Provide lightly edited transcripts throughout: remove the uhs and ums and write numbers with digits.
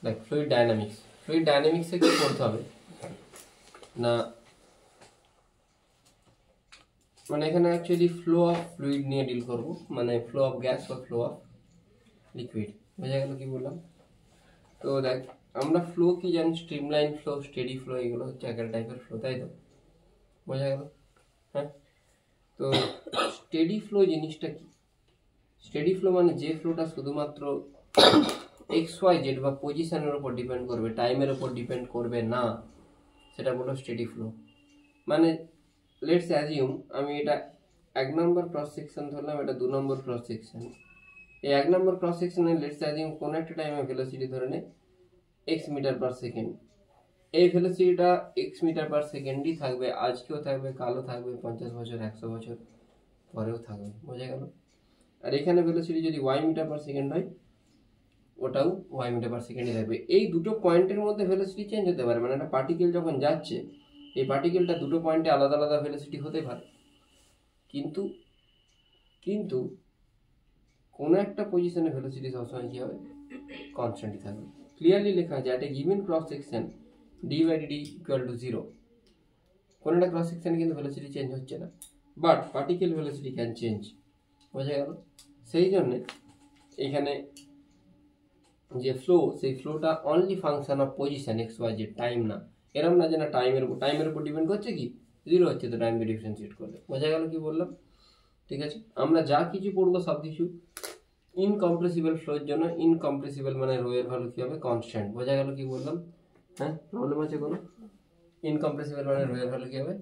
Like fluid ডায়নামিক্সে কি করতে হবে না, মানে এখানে অ্যাকচুয়ালি ফ্লো অফ ফ্লুইড নিয়ে ডিল করব, মানে ফ্লো অফ গ্যাস বা ফ্লো অফ লিকুইড। বোঝা গেল কি বললাম? তো দেখ, আমরা ফ্লো কি জানি, স্ট্রিমলাইন ফ্লো, স্টেডি ফ্লো, এগুলো হচ্ছে এক টাইপের ফ্লো, তাই তো? বোঝা গেল? হ্যাঁ। তো স্টেডি ফ্লো জিনিসটা কি? স্টেডি ফ্লো মানে যে ফ্লোটা শুধুমাত্র XYZ বা পজিশনের উপর ডিপেন্ড করবে, টাইমের উপর ডিপেন্ড করবে না, সেটা বলো স্টেডি ফ্লো। মানে লেটস অ্যাজিউম আমি এটা 1 নম্বর ক্রস সেকশন ধরলাম, এটা 2 নম্বর ক্রস সেকশন। এই 1 নম্বর ক্রস সেকশনে লেটস অ্যাজিউম কোন একটা টাইমে ভেলোসিটি ধরে নে x মিটার পার সেকেন্ড। এই ভেলোসিটিটা x মিটার পার সেকেন্ডই থাকবে, আজকেও থাকবে, কালও থাকবে, 50 বছর 100 বছর পরেও থাকবে। বোঝা গেল? আর এখানে ভেলোসিটি যদি y মিটার পার সেকেন্ড হয়, ওটাও y মিটার পার সেকেন্ডই থাকবে। এই দুটো পয়েন্টের মধ্যে ভেলোসিটি চেঞ্জ হতে পারে, মানে একটা পার্টিকেল যখন যাচ্ছে, এই পার্টিকেলটা দুটো পয়েন্টে আলাদা আলাদা ভেলোসিটি হতে পারে, কিন্তু কিন্তু কোনো একটা পজিশনে ভেলোসিটি সবসময় কি হবে, কনস্ট্যান্টই থাকবে। ক্লিয়ারলি লেখা আছে, একটা গিভেন ক্রস সেকশন d/dt = 0। কোনো একটা ক্রস সেকশনে কিন্তু ভেলোসিটি চেঞ্জ হচ্ছে না, but particle velocity can change. বোঝা গেল? সেই জন্যে এখানে যে ফ্লো, সেই ফ্লোটা only function of position XYZ, time না। এরকম না যে না টাইমের উপর ডিপেন্ড করছে, কি 0 হচ্ছে তো টাইমকে ডিফারেন্সিয়েট করলে। বোঝা গেল কি বললাম? ঠিক আছে, আমরা যা কিছু পড়বো সব কিছু ইনকম্প্রেসিবল ফ্লোর জন্য। ইনকম্প্রেসিবল মানে রো এর ভ্যালু কি হবে, কনস্ট্যান্ট। বোঝা গেল কি বললাম? হ্যাঁ, প্রবলেম আছে কোনো? ইনকম্প্রেসিবল মানে রো এর ভ্যালু কি হবে,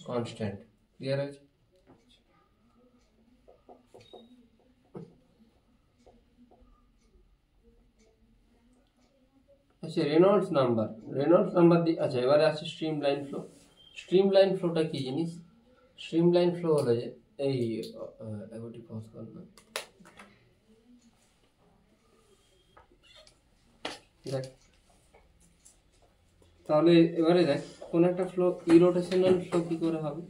কনস্ট্যান্ট। ক্লিয়ার আছে? আচ্ছা, রেনল্ডস নাম্বার আচ্ছা, এবারে আছে স্ট্রিমলাইন ফ্লো। স্ট্রিমলাইন ফ্লোটা কি জিনিস? স্ট্রিমলাইন ফ্লো হলো যে এই এগোটি পজ কর না, দেখ তাহলে এবারে দেখ কোন একটা ফ্লো ইরোটেশনাল ফ্লো কি করে হবে।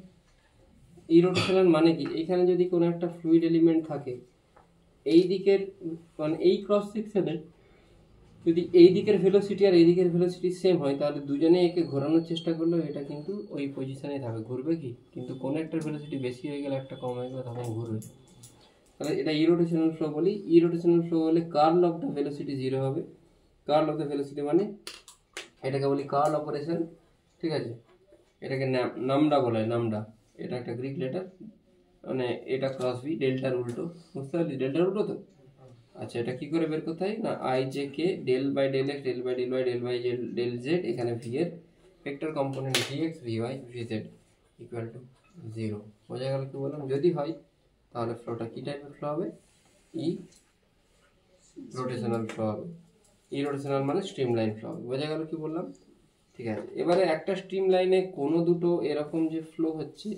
ইরোটেশনাল মানে কি, এখানে যদি কোনো একটা ফ্লুইড এলিমেন্ট থাকে, এই দিকের মানে এই ক্রস সেকশনে যদি এই দিকের ভেলোসিটি আর এই দিকের ভেলোসিটি সেম হয়, তাহলে দুজনে একে ঘোরানোর চেষ্টা করলেও এটা কিন্তু ওই পজিশনে থাকবে, ঘুরবে কি, কিন্তু কোনো একটা ভেলোসিটি বেশি হয়ে গেলে একটা কম হয়ে গেলে তখন ঘুরবে। তাহলে এটা ইরোটেশনাল ফ্লো বলি। ইরোটেশনাল ফ্লো হলে কার্ল অফ দ্য ভেলোসিটি 0 হবে। কার্ল অফ দ্য ভেলোসিটি মানে এটাকে বলি কার্ল অপারেশন। ঠিক আছে, এটাকে নামডা বলা হয়, নামডা। এটা একটা গ্রিক লেটার, মানে এটা ক্রস বি, ডেল্টার উল্টো। বুঝতে পারলি? ডেল্টার উল্টো তো। আচ্ছা, এটা কি করে বের করতে হয় না, i j k del by del x del by del y del by del z, এখানে ভি এর vector component v x v y v z equal to 0। বোঝা গেল কি বললাম? যদি হয় তাহলে ফ্লোটা কি টাইপের ফ্লো হবে, ই রোটেশনাল ফ্লো হবে। ই রোটেশনাল মানে স্ট্রিমলাইন ফ্লো হবে। বোঝা গেল কি বললাম? ঠিক আছে, এবারে একটা স্ট্রিম লাইনে কোনো দুটো এরকম যে ফ্লো হচ্ছে,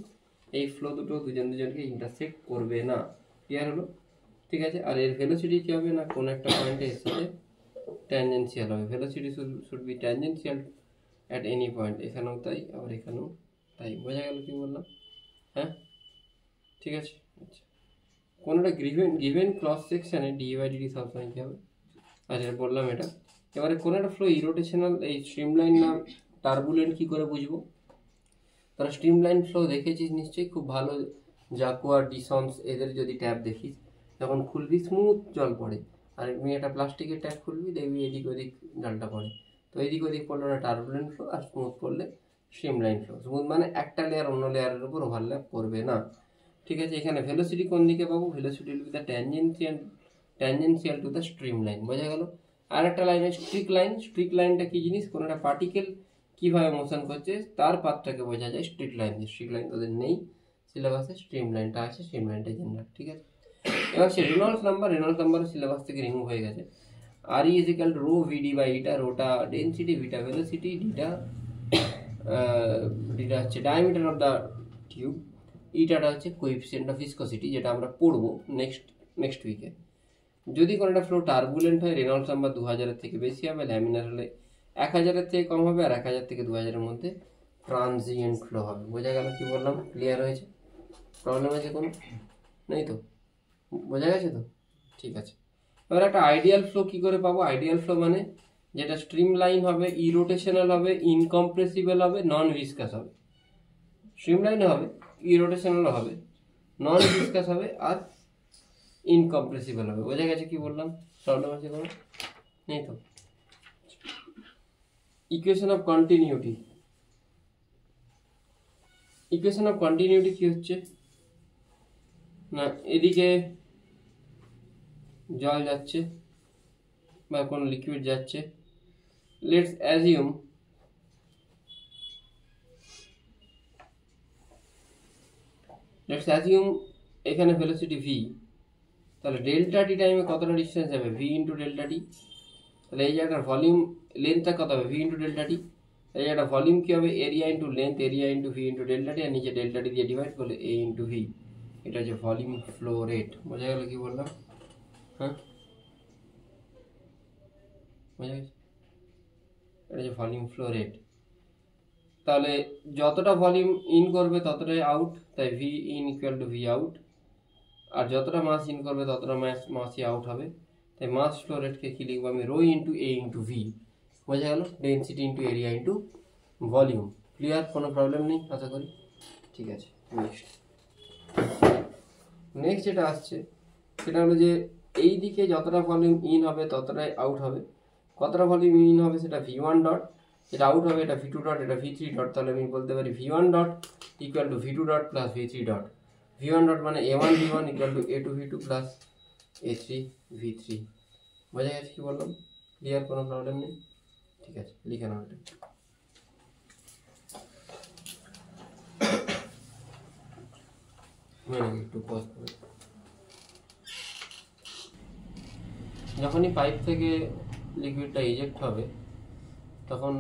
এই ফ্লো দুটো দুজনকে ইন্টারসেক্ট করবে না। ক্লিয়ার হলো? ঠিক আছে, আর এর ভেলোসিটি কি হবে না, কোনো একটা পয়েন্টে এর সাথে ট্যানজেন্সিয়াল হবে। Velocity should be tangential at any point. এখানেও তাই, আবার এখানেও তাই। বোঝা গেল কি বললাম? হ্যাঁ, ঠিক আছে। আচ্ছা, কোনো একটা গিভেন ক্রস সেকশনে d/dt সবসময় কি হবে, আচ্ছা বললাম এটা। এবারে কোনো একটা ফ্লো ইরোটেশনাল, এই স্ট্রিমলাইন না টার্বুলেন্ট কি করে বুঝবো? তারা স্ট্রিমলাইন ফ্লো দেখেছিস নিশ্চয়ই, খুব ভালো। জাকুয়ার, ডিসন্স, এদের যদি ট্যাপ দেখিস, যখন খুলবি স্মুথ জল পড়ে, আর এমনি একটা প্লাস্টিকের ট্যাপ খুলবি দেখবি এদিক ওদিক জলটা পড়ে। তো এদিক ওদিক পড়লে ওটা টার্বুলেন্ট ফ্লো, আর স্মুথ পড়লে স্ট্রিমলাইন ফ্লো। স্মুথ মানে একটা লেয়ার অন্য লেয়ারের উপর ওভারল্যাপ করবে না। ঠিক আছে, এখানে ভেলোসিটি কোন দিকে পাবো, velocity will be the tangential to the streamline. বোঝা গেল? আর একটা লাইন আছে স্ট্রিক লাইন। স্ট্রিক লাইনটা কি জিনিস, কোনো একটা পার্টিকেল কিভাবে মোশন করছে তার পাথটাকে বোঝা যায় স্ট্রিক লাইন দিয়ে। স্ট্রিক লাইন তাদের নেই সিলেবাসে, স্ট্রিম লাইনটা আছে, স্ট্রিম লাইনটা জেনারেল। ঠিক আছে, এবার সে রেনল্ডস নাম্বার সিলেবাস থেকে রিমুভ হয়ে গেছে। আর e is equal to rho vd by eta, রোটা ডেন্সিটি, ভিটা ভেলোসিটি, ডিটা হচ্ছে ডায়ামিটার অফ দ্য টিউব, ইটাটা হচ্ছে কোএফিসিয়েন্ট অফ ভিসকসিটি, যেটা আমরা পড়বো নেক্সট উইকে। যদি কোনো একটা ফ্লো টার্বুলেন্ট হয়, রেনল্ডস নাম্বার 2000 থেকে বেশি হবে, ল্যামিনার হলে 1000 থেকে কম হবে, আর 1000 থেকে 2000 মধ্যে ট্রানজিয়েন্ট ফ্লো হবে। বোঝা গেল কি বললাম? ক্লিয়ার হয়েছে? প্রবলেম আছে কোনো? নেই তো? বোঝা গেছে তো? ঠিক আছে, এবার একটা আইডিয়াল ফ্লো কি করে পাবো? আইডিয়াল ফ্লো মানে যেটা স্ট্রিমলাইন হবে, ইরোটেশনাল হবে, ইনকম্প্রেসিবল হবে, নন ভিসকাস হবে। স্ট্রিমলাইন হবে, ইরোটেশনাল হবে, নন ভিসকাস হবে, আর ইনকম্প্রেসিবল হবে। বোঝা গেছে কি বললাম? প্রবলেম আছে কোনো? নেই তো? Equation of continuity. Equation of continuity কি হচ্ছে না, এদিকে জল যাচ্ছে বা কোন লিকুইড যাচ্ছে, লেটস অ্যাজিউম এখানে ভেলোসিটি ভি, তাহলে ডেল্টা টি টাইমে কতটা ডিস্টেন্স যাবে? V into delta t. তাহলে এই জায়গাটার ভলিউম লেন্থটা কত হবে? V into delta t. এই জায়গাটা ভলিউম কি হবে? Area into length, area into v into delta t, আর নিচে ডেল্টা টি দিয়ে ডিভাইড করলে এ ইন্টু ভি। এটা হচ্ছে ভলিউম ফ্লো রেট। বোঝা গেল কি বললাম? হ্যাঁ, বোঝা গেছে? এটা হচ্ছে ভলিউম ফ্লো রেট। তাহলে যতটা ভলিউম ইন করবে ততটাই আউট, তাই v in equal to v out. আর যতটা মাস ইন করবে ততটা মাসই আউট হবে, তাই মাস ফ্লো রেটকে কি লিখবো আমি? রো ইন্টু এ ইন্টু ভি। বোঝা গেল? Density into area into volume. Clear? কোনো প্রবলেম নেই আশা করি? ঠিক আছে। নেক্সট যেটা আসছে সেটা হলো যে এই দিকে যতটা ভলিউম ইন হবে ততটাই আউট হবে। কতটা ভলিউম ইন হবে সেটা ভি ওয়ান ডট, এটা আউট হবে এটা ভি টু ডট, এটা ভি থ্রি ডট। তাহলে আমি বলতে পারি v one dot equal to v two dot plus v three dot. V one dot মানে a one v one equal to a two v two plus a three v three. বোঝা গেছে কি বললাম? Clear? কোনো problem নেই? ঠিক আছে, লিখে নাও এটা। একটু পজ করে। যখনই পাইপ থেকে লিকুইডটা ইজেক্ট হবে তখন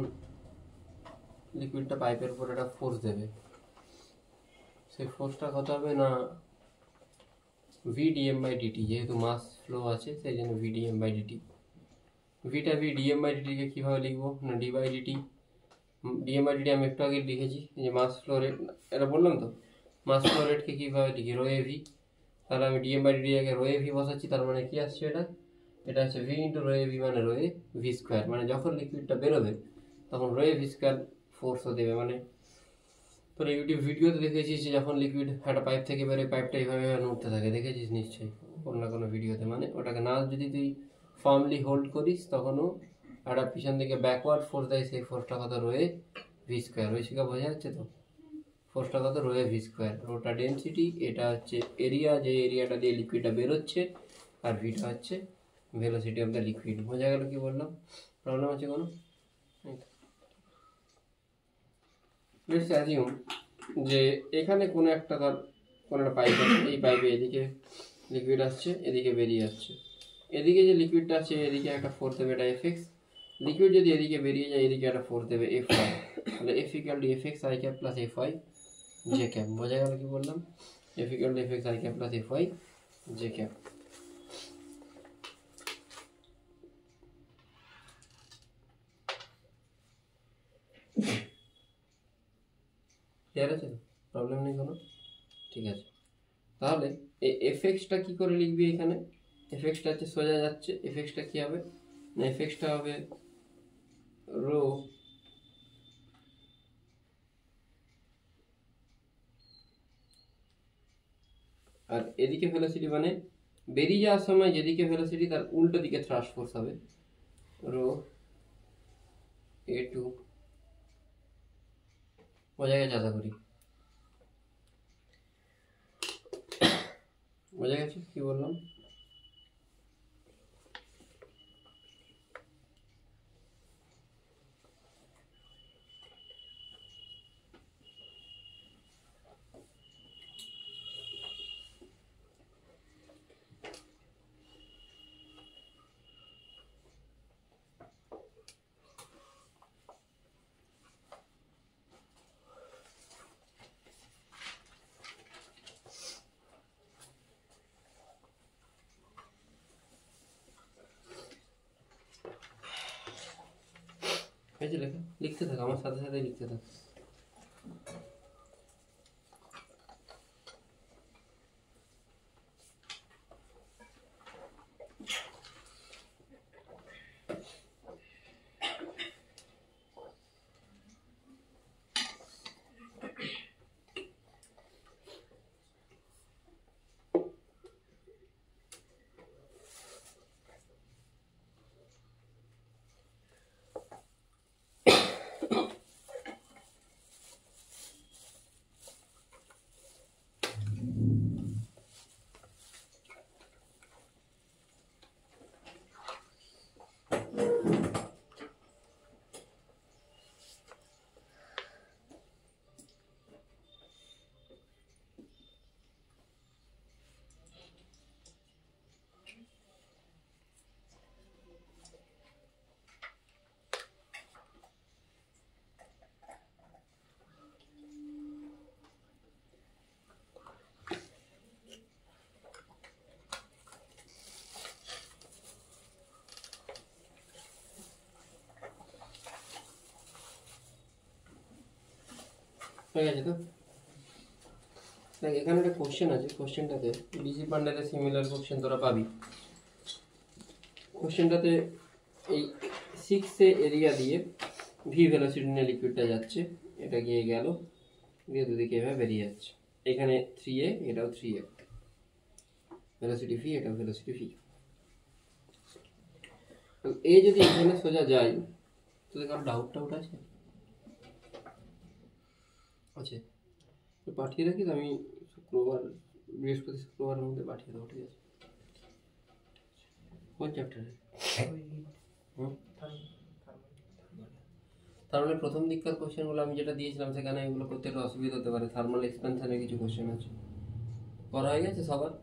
লিকুইডটা পাইপের উপর একটা ফোর্স দেবে। সেই ফোর্সটা কত হবে না ভি ডিএম বাই ডিটি। যেহেতু মাস ফ্লো আছে সেই জন্য ভি ডিএম বাই ডিটি। ভিটা ভি ডিএম বাই ডিটিকে কীভাবে লিখবো না d by dt. Dm by dt আমি একটু আগে লিখেছি যে মাস ফ্লো রেট, এটা বললাম তো। মাস ফ্লো রেটকে কীভাবে লিখি? Rho a V. তাহলে আমি ডিএম বাই ডিটি আগে রো এ ভি বসাচ্ছি, তার মানে কি আসছে এটা? এটা হচ্ছে V into rho a V মানে রো এ ভি স্কোয়ার। মানে যখন লিকুইডটা বেরোবে তখন রো এ ভি স্কোয়ার ফোর্সও দেবে। মানে তোর ইউটিউব ভিডিওতে দেখেছিস যে যখন লিকুইড একটা পাইপ থেকে বেরোয় পাইপটা এইভাবে নড়তে থাকে, দেখেছিস নিশ্চয়ই কোনো না কোনো ভিডিওতে। মানে ওটাকে না যদি তুই ফার্মলি হোল্ড করিস তখনও একটা পিছন দিকে ব্যাকওয়ার্ড ফোর্স দেয়, সেই ফোর্সটা কত? রোয়ে ভি স্কোয়ার। ওই শিখা বোঝা যাচ্ছে তো? ফোর্সটা কত? রোয়ে ভি স্কোয়ার। রোটা ডেন্সিটি, এটা হচ্ছে এরিয়া, যে এরিয়াটা দিয়ে লিকুইডটা বেরোচ্ছে, আর ভিটা হচ্ছে ভেলোসিটি অফ দ্য লিকুইড। বোঝা গেল কি বললাম? প্রবলেম আছে কোনো? লেটস অ্যাজিউম যে এখানে কোনো একটা পাইপ আছে, এই পাইপে এদিকে লিকুইড আসছে, এদিকে বেরিয়ে আসছে। এদিকে যে লিকুইডটা আছে এদিকে একটা ফোর্স দেবে, এটা এফ এক্স। লিকুইড যদি এদিকে বেরিয়ে যায় এদিকে একটা ফোর্স দেবে এফ ওয়াই। তাহলে f equal to f x i cap plus f y j cap. বোঝা গেল কি বললাম? F equal to f x i cap plus f y j cap. Clear আছে? প্রবলেম নেই কোনো? ঠিক আছে। তাহলে এই এফ এক্সটা কী করে লিখবি? এখানে এফ এক্সটা হচ্ছে সোজা যাচ্ছে, এফ এক্সটা কী হবে না, এফ এক্সটা হবে রো আর এদিকে ভেলোসিটি, মানে বেরিয়ে যাওয়ার সময় যেদিকে ভেলোসিটি তার উল্টো দিকে থ্রাস্ট ফোর্স হবে, রো এ টু। বোঝা গেছে আশা করি? বোঝা গেছে কি বললাম? হয়েছে লেখা? লিখতে থাক, আমার সাথে সাথে লিখতে থাক। হয়ে গেছে তো? দেখ এখানে একটা কোশ্চেন আছে, কোশ্চেনটাতে ডিসি পান্ডারের সিমিলার কোশ্চেন তোরা পাবি। কোশ্চেনটাতে এই 6 এরিয়া দিয়ে ভি ভেলোসিটি নিয়ে লিকুইডটা যাচ্ছে, এটা গিয়ে গেল, দিয়ে দুদিকে এভাবে বেরিয়ে যাচ্ছে। এখানে 3a, এটাও 3a, ভেলোসিটি ভি, এটাও ভেলোসিটি ভি। এ যদি এখানে সোজা যায়, তোদের কারো ডাউট আছে? আছে তো পাঠিয়ে রাখিস, আমি শুক্রবার, বৃহস্পতি শুক্রবারের মধ্যে পাঠিয়ে দেবো, ঠিক আছে? কোন চ্যাপ্টারে? তার মানে প্রথম দিককার কোশ্চেনগুলো আমি যেটা দিয়েছিলাম সেখানে এগুলো করতে একটু অসুবিধা হতে পারে। থার্মাল এক্সপেনশনের কিছু কোশ্চেন আছে, করা হয়ে গেছে সবার?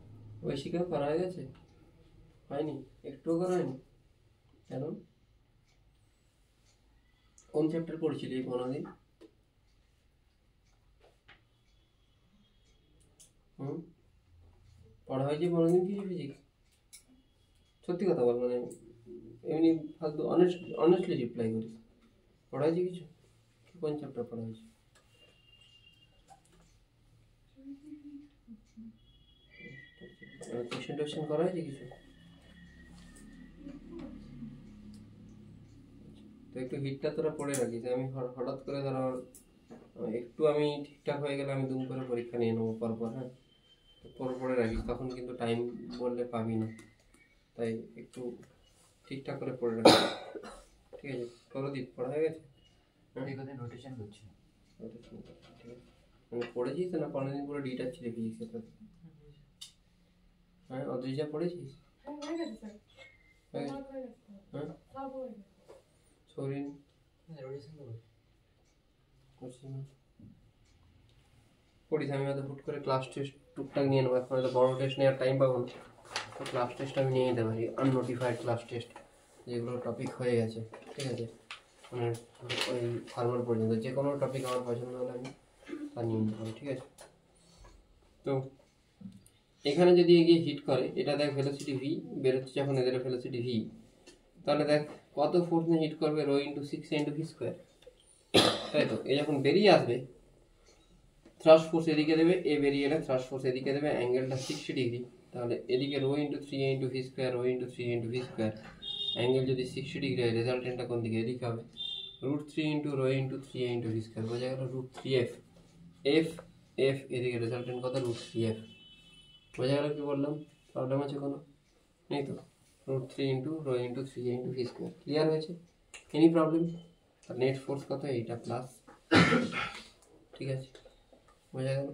ঐশিকাও করা হয়ে গেছে? হয়নি? একটুও করা হয়নি? কেন? কোন চ্যাপ্টার পড়েছিলি এই 15 দিন? পড়া হয়েছে 15 দিন কিছু ফিজিক্স? সত্যি কথা বল, মানে এমনি ফালতু অনেস্টলি রিপ্লাই করিস। পড়া হয়েছে কিছু? কোন চ্যাপ্টার পড়া হয়েছে? কোশ্চেন টোশ্চেন করা হয়েছে কিছু? তো একটু হিটটা তোরা পড়ে রাখিস। আমি হঠাৎ করে ধরো একটু আমি ঠিকঠাক হয়ে গেলে আমি দুম করে পরীক্ষা নিয়ে নেবো পরপর। হ্যাঁ, পড়ে রাখিস, তখন কিন্তু টাইম বললে পাবি না, তাই একটু ঠিকঠাক করে পড়ে রাখিস, ঠিক আছে? প্রদীপ পড়া হয়ে গেছে? রোটেশন করছি, ঠিক আছে। মানে পড়েছিস না 15 দিন পুরো ডিটাচ ছিল ফিজিক্সের সাথে? হ্যাঁ, অদ্রিজা পড়েছিস? হ্যাঁ, সরিন পড়িস। আমি হয়তো হুট করে ক্লাস টেস্ট টুকটাক নিয়ে নেবো, এখন হয়তো বড় টেস্ট নেওয়ার টাইম পাবো না, তো ক্লাস টেস্ট আমি নিয়ে নিতে পারি, আননোটিফাইড ক্লাস টেস্ট, যেগুলো টপিক হয়ে গেছে, ঠিক আছে? মানে ওই ফার্মাল পর্যন্ত যে কোনো টপিক আমার পছন্দ হলে আমি তা নিয়ে নিতে পারি, ঠিক আছে? তো এখানে যদি এগিয়ে হিট করে, এটা দেখ ভেলোসিটি ভি বেরোচ্ছে যখন, এদের ভেলোসিটি ভি, তাহলে দেখ কত ফোর্স নিয়ে হিট করবে, rho into 6 into v square, তাই তো? এ যখন বেরিয়ে আসবে, থ্রাস্ট ফোর্স এদিকে দেবে, এ বেরিয়ে এলে থ্রাস্ট ফোর্স এদিকে দেবে, অ্যাঙ্গেলটা 60 ডিগ্রি, তাহলে এদিকে rho into 3 into v square, rho into 3 into v square, angle যদি 60 ডিগ্রি হয়, রেজাল্টেন্টটা কোন দিকে? এদিকে হবে, √3 into rho into 3 into v square, বোঝা গেল? √3f, এফ এফ এদিকে রেজাল্টেন্ট কত? √3f, বোঝা গেল কি বললাম? প্রবলেম আছে কোনো? নেই তো? √3 into rho into 3 into v square, clear হয়েছে? Any problem? আর নেট ফোর্স কত? এইটা প্লাস, ঠিক আছে? বোঝা গেল?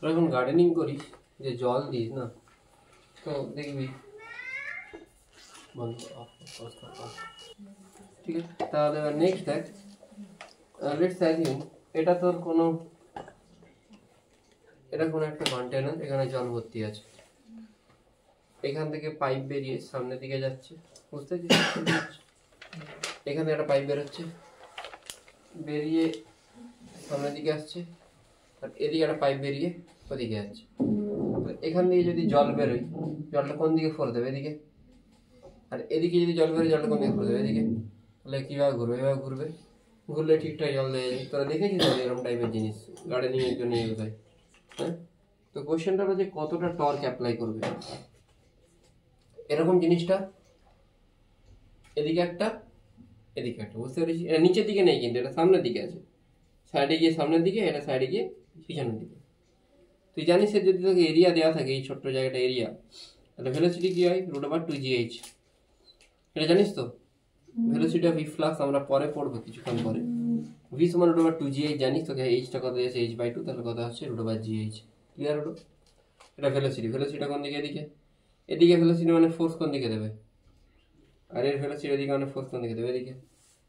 তোরা যখন গার্ডেনিং করিস, যে জল দিস না, তো দেখবি বন্ধ, ঠিক আছে? তাহলে এবার নেক্সট দেখ, লেটস অ্যাজিউম এটা তোর কোনো, এটা কোনো একটা কন্টেনার, এখানে জল ভর্তি আছে, এখান থেকে পাইপ বেরিয়ে সামনের দিকে যাচ্ছে, বুঝতে পারছিস? এখানে একটা পাইপ বেরোচ্ছে, বেরিয়ে সামনের দিকে আসছে, আর এদিকে একটা পাইপ বেরিয়ে ওদিকে যাচ্ছে। এখান থেকে যদি জল বেরোয়, জলটা কোন দিকে ফোর দেবে? এদিকে। আর এদিকে যদি জল বেরোয়, জলটা কোন দিকে ফোর দেবে? এদিকে। তাহলে কীভাবে ঘুরবে? এভাবে ঘুরবে, ঘুরলে ঠিকঠাক জল দেওয়া যায়। তোরা দেখেছিস তো এরকম টাইপের জিনিস গার্ডেনিং এর জন্য ইউজ হয়, হ্যাঁ? তো কোয়েশ্চেনটা হলো যে কতটা টর্ক অ্যাপ্লাই করবে। এরকম জিনিসটা এদিকে একটা, এদিকে একটা, বুঝতে পেরেছি? এটা নিচের দিকে নেই কিন্তু, এটা সামনের দিকে আছে, সাইডে গিয়ে সামনের দিকে, এটা সাইডে গিয়ে পিছনের দিকে। তুই জানিস যে যদি তোকে এরিয়া দেওয়া থাকে এই ছোট্ট জায়গাটা এরিয়া, তাহলে ভেলোসিটি কি হয় √2gh। এটা জানিস তো? ভেলোসিটি অফ ইফ্লাক্স আমরা পরে পড়বো কিছুক্ষণ পরে। v সমান √2gh জানিস, তোকে এইচটা কত আছে h/2, তাহলে কত হচ্ছে √gh। ক্লিয়ার হলো? এটা ভেলোসিটি। ভেলোসিটিটা কোন দিকে? এদিকে। এদিকে ভেলোসিটি মানে ফোর্স কোন দিকে দেবে? আর এর ভেলোসিটি এদিকে মানে ফোর্স কোন দিকে দেবে? এদিকে।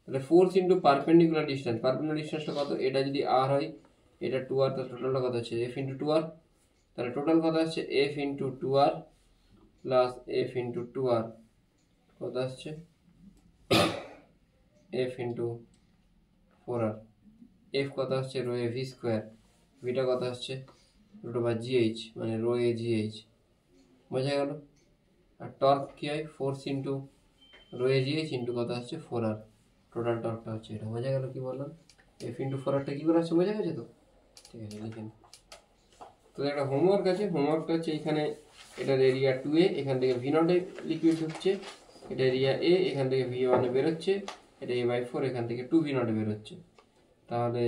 তাহলে force into perpendicular distance. Perpendicular ডিস্টেন্সটা কত? এটা যদি r হয়, এটা 2r, তাহলে টোটালটা কত হচ্ছে f ইন্টু 2r। তাহলে টোটাল কত আসছে f into 2r plus f into 2r কত আসছে f ইন্টু 4r। f কত আসছে রো এ ভি স্কোয়ার, ভিটা কত আসছে √gh মানে রো এ gh। বোঝা গেল? আর টর্ক কি হয়? ফোর্স ইন্টু রো এ gh ইন্টু কত আসছে 4r। টোটাল টর্কটা হচ্ছে এটা। বোঝা গেল কি বললাম? f ইন্টু 4rটা কি করে আসছে বোঝা গেছে তো? ঠিক আছে, লিখেন। তো একটা হোমওয়ার্ক আছে। হোমওয়ার্কটা হচ্ছে এখানে এটার এরিয়া 2a, এখান থেকে v0 এ লিকুইড ঢুকছে, এটা এরিয়া a, এখান থেকে v1 এ বেরোচ্ছে, এটা a/4, এখান থেকে 2v0 এ বেরোচ্ছে। তাহলে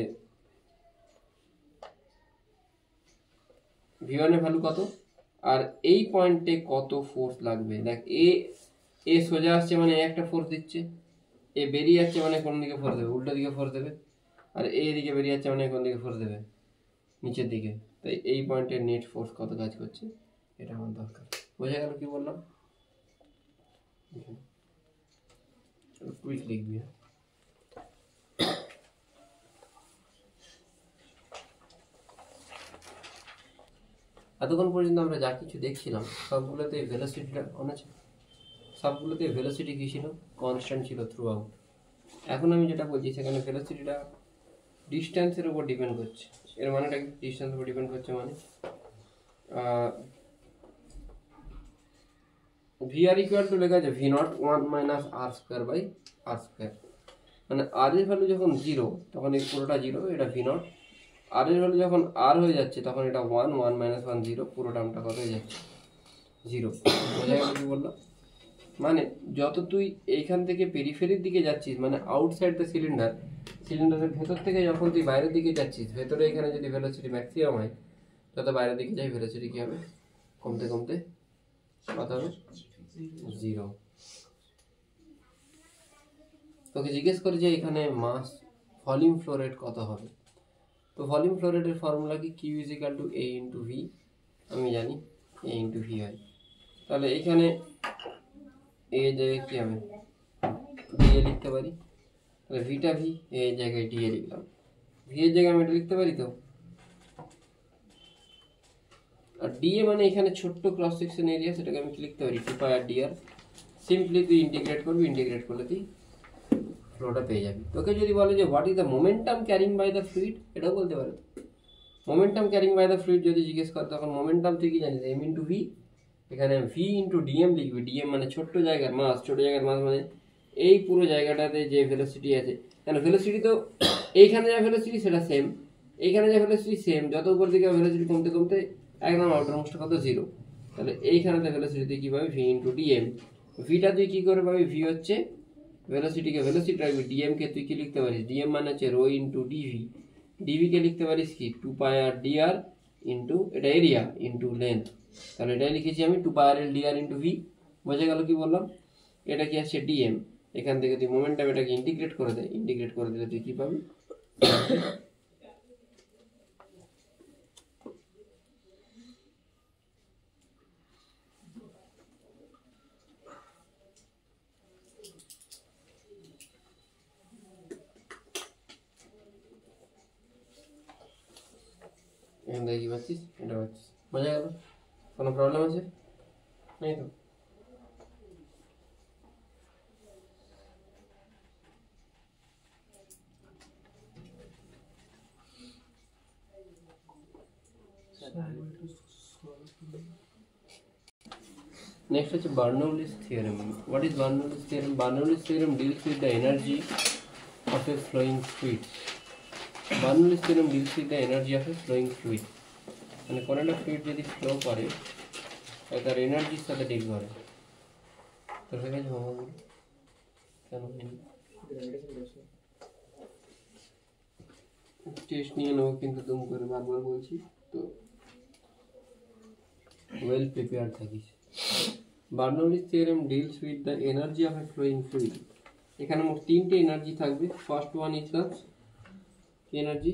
v1 এর ভ্যালু কত, আর এই পয়েন্টে কত ফোর্স লাগবে? দেখ, এ সোজা আসছে মানে একটা ফোর্স দিচ্ছে, এ বেরিয়ে যাচ্ছে মানে কোন দিকে ফোর্স দেবে? উল্টো দিকে ফোর্স দেবে। আর এদিকে বেরিয়ে যাচ্ছে মানে কোন দিকে ফোর্স দেবে? নিচের দিকে। তাই এই পয়েন্টের নেট ফোর্স কত কাজ করছে এটা আমার দরকার। বোঝা গেল কি বললাম? কুইক লিখবি। এতক্ষণ পর্যন্ত আমরা যা কিছু দেখছিলাম সবগুলোতে ভেলোসিটিটা অন আছে, সবগুলোতে ভেলোসিটি কি ছিল? কনস্ট্যান্ট ছিল থ্রু আউট। এখন আমি যেটা বলছি সেখানে ভেলোসিটিটা ডিস্টেন্সের উপর ডিপেন্ড করছে। এর মানেটা কি? ডিস্টেন্সের উপর ডিপেন্ড করছে মানে vr ইকুয়াল টু লেখা আছে v0 1 মাইনাস r²/r²। মানে r এর ভ্যালু যখন 0 তখন এই পুরোটা 0, এটা v0। r এর ভ্যালু যখন r হয়ে যাচ্ছে তখন এটা 1 1 মাইনাস 1 0, পুরো টার্মটা কত হয়ে যাচ্ছে 0। বোঝা গেল কি বললাম? মানে যত তুই এইখান থেকে পেরিফেরির দিকে যাচ্ছিস, মানে আউটসাইড দ্য সিলিন্ডার, সিলিন্ডারের ভেতর থেকে যখন তুই বাইরের দিকে যাচ্ছিস, ভেতরে এখানে যদি ভেলোসিটি ম্যাক্সিমাম হয়, যত বাইরের দিকে যাই ভেলোসিটি কি হবে? কমতে কমতে কত হবে? 0। তোকে জিজ্ঞেস করে যে এখানে মাস ভলিউম ফ্লো রেট কত হবে, তো ভলিউম ফ্লো রেটের ফর্মুলা কি? Q is equal to a into v. আমি জানি এ ইন্টু ভি হয়। তাহলে এখানে এ জায়গায় কি হবে? ডি এ লিখতে পারি। তাহলে ভিটা ভি, এ জায়গায় ডি এ লিখলাম। ভি এর জায়গায় আমি এটা লিখতে পারি তো। আর ডি এ মানে এখানে ছোট্ট ক্রস সেকশন এরিয়া, সেটাকে আমি কি লিখতে পারি? 2πr/dr। সিম্পলি তুই ইন্টিগ্রেট করবি, ইন্টিগ্রেট করলে তুই ফ্লোটা পেয়ে যাবি। তোকে যদি বলে যে what is the momentum carrying by the fluid, এটাও বলতে পারে। Momentum carrying by the fluid যদি জিজ্ঞেস করে, তখন মোমেন্টাম তুই কি জানিস? M into v. এখানে ভি ইন্টু ডিএম লিখবি। ডিএম মানে ছোট্ট জায়গার মাস, ছোট জায়গার মাস মানে এই পুরো জায়গাটাতে যে ভেলোসিটি আছে, কেন ভেলোসিটি তো এইখানে যা ভেলোসিটি সেটা সেম, এইখানে যা ভেলোসিটি সেম, যত উপর দিকে ভেলোসিটি কমতে কমতে একদম আউটার মোস্ট কত 0। তাহলে এইখানেতে ভেলোসিটি তুই কী পাবি? V into DM. ভিটা তুই কী করে পাবি? ভি হচ্ছে ভেলোসিটিকে ভেলোসিটি রাখবি, ডিএমকে তুই কি লিখতে পারিস? ডিএম মানে হচ্ছে রো ইন্টু ডিভি। ডিভিকে লিখতে পারিস কি? 2πr/dr ইন্টু, এটা এরিয়া, ইন্টু লেন্থ। তাহলে এটাই লিখেছি আমি 2πr/dr ইন্টু ভি। বোঝা গেল কি বললাম? এটা কি আসছে? ডিএম। এখান থেকে তুই মোমেন্টাম এটাকে ইন্টিগ্রেট করে দে, ইন্টিগ্রেট করে দিলে তুই কি পাবি? এখান থেকে কি পাচ্ছিস? এটা পাচ্ছিস। বোঝা গেল? কোনো প্রবলেম আছে? নেই তো? Next is Bernoulli's theorem. What is Bernoulli's theorem? Bernoulli's theorem deals with the energy of a flowing fluid. Bernoulli's theorem deals with the energy of a flowing fluid. মানে কোনো একটা ফ্লুইড যদি ফ্লো করে তার এনার্জির সাথে ডিল করে। তো সেখানে কেন টেস্ট নিয়ে নেবো, কিন্তু দুম করে বারবার বলছি তো। ওয়েল প্রিপেয়ার্ড থাকিস। Bernoulli's theorem deals with the energy of a flowing fluid. এখানে মোট তিনটে এনার্জি থাকবে। First one is the energy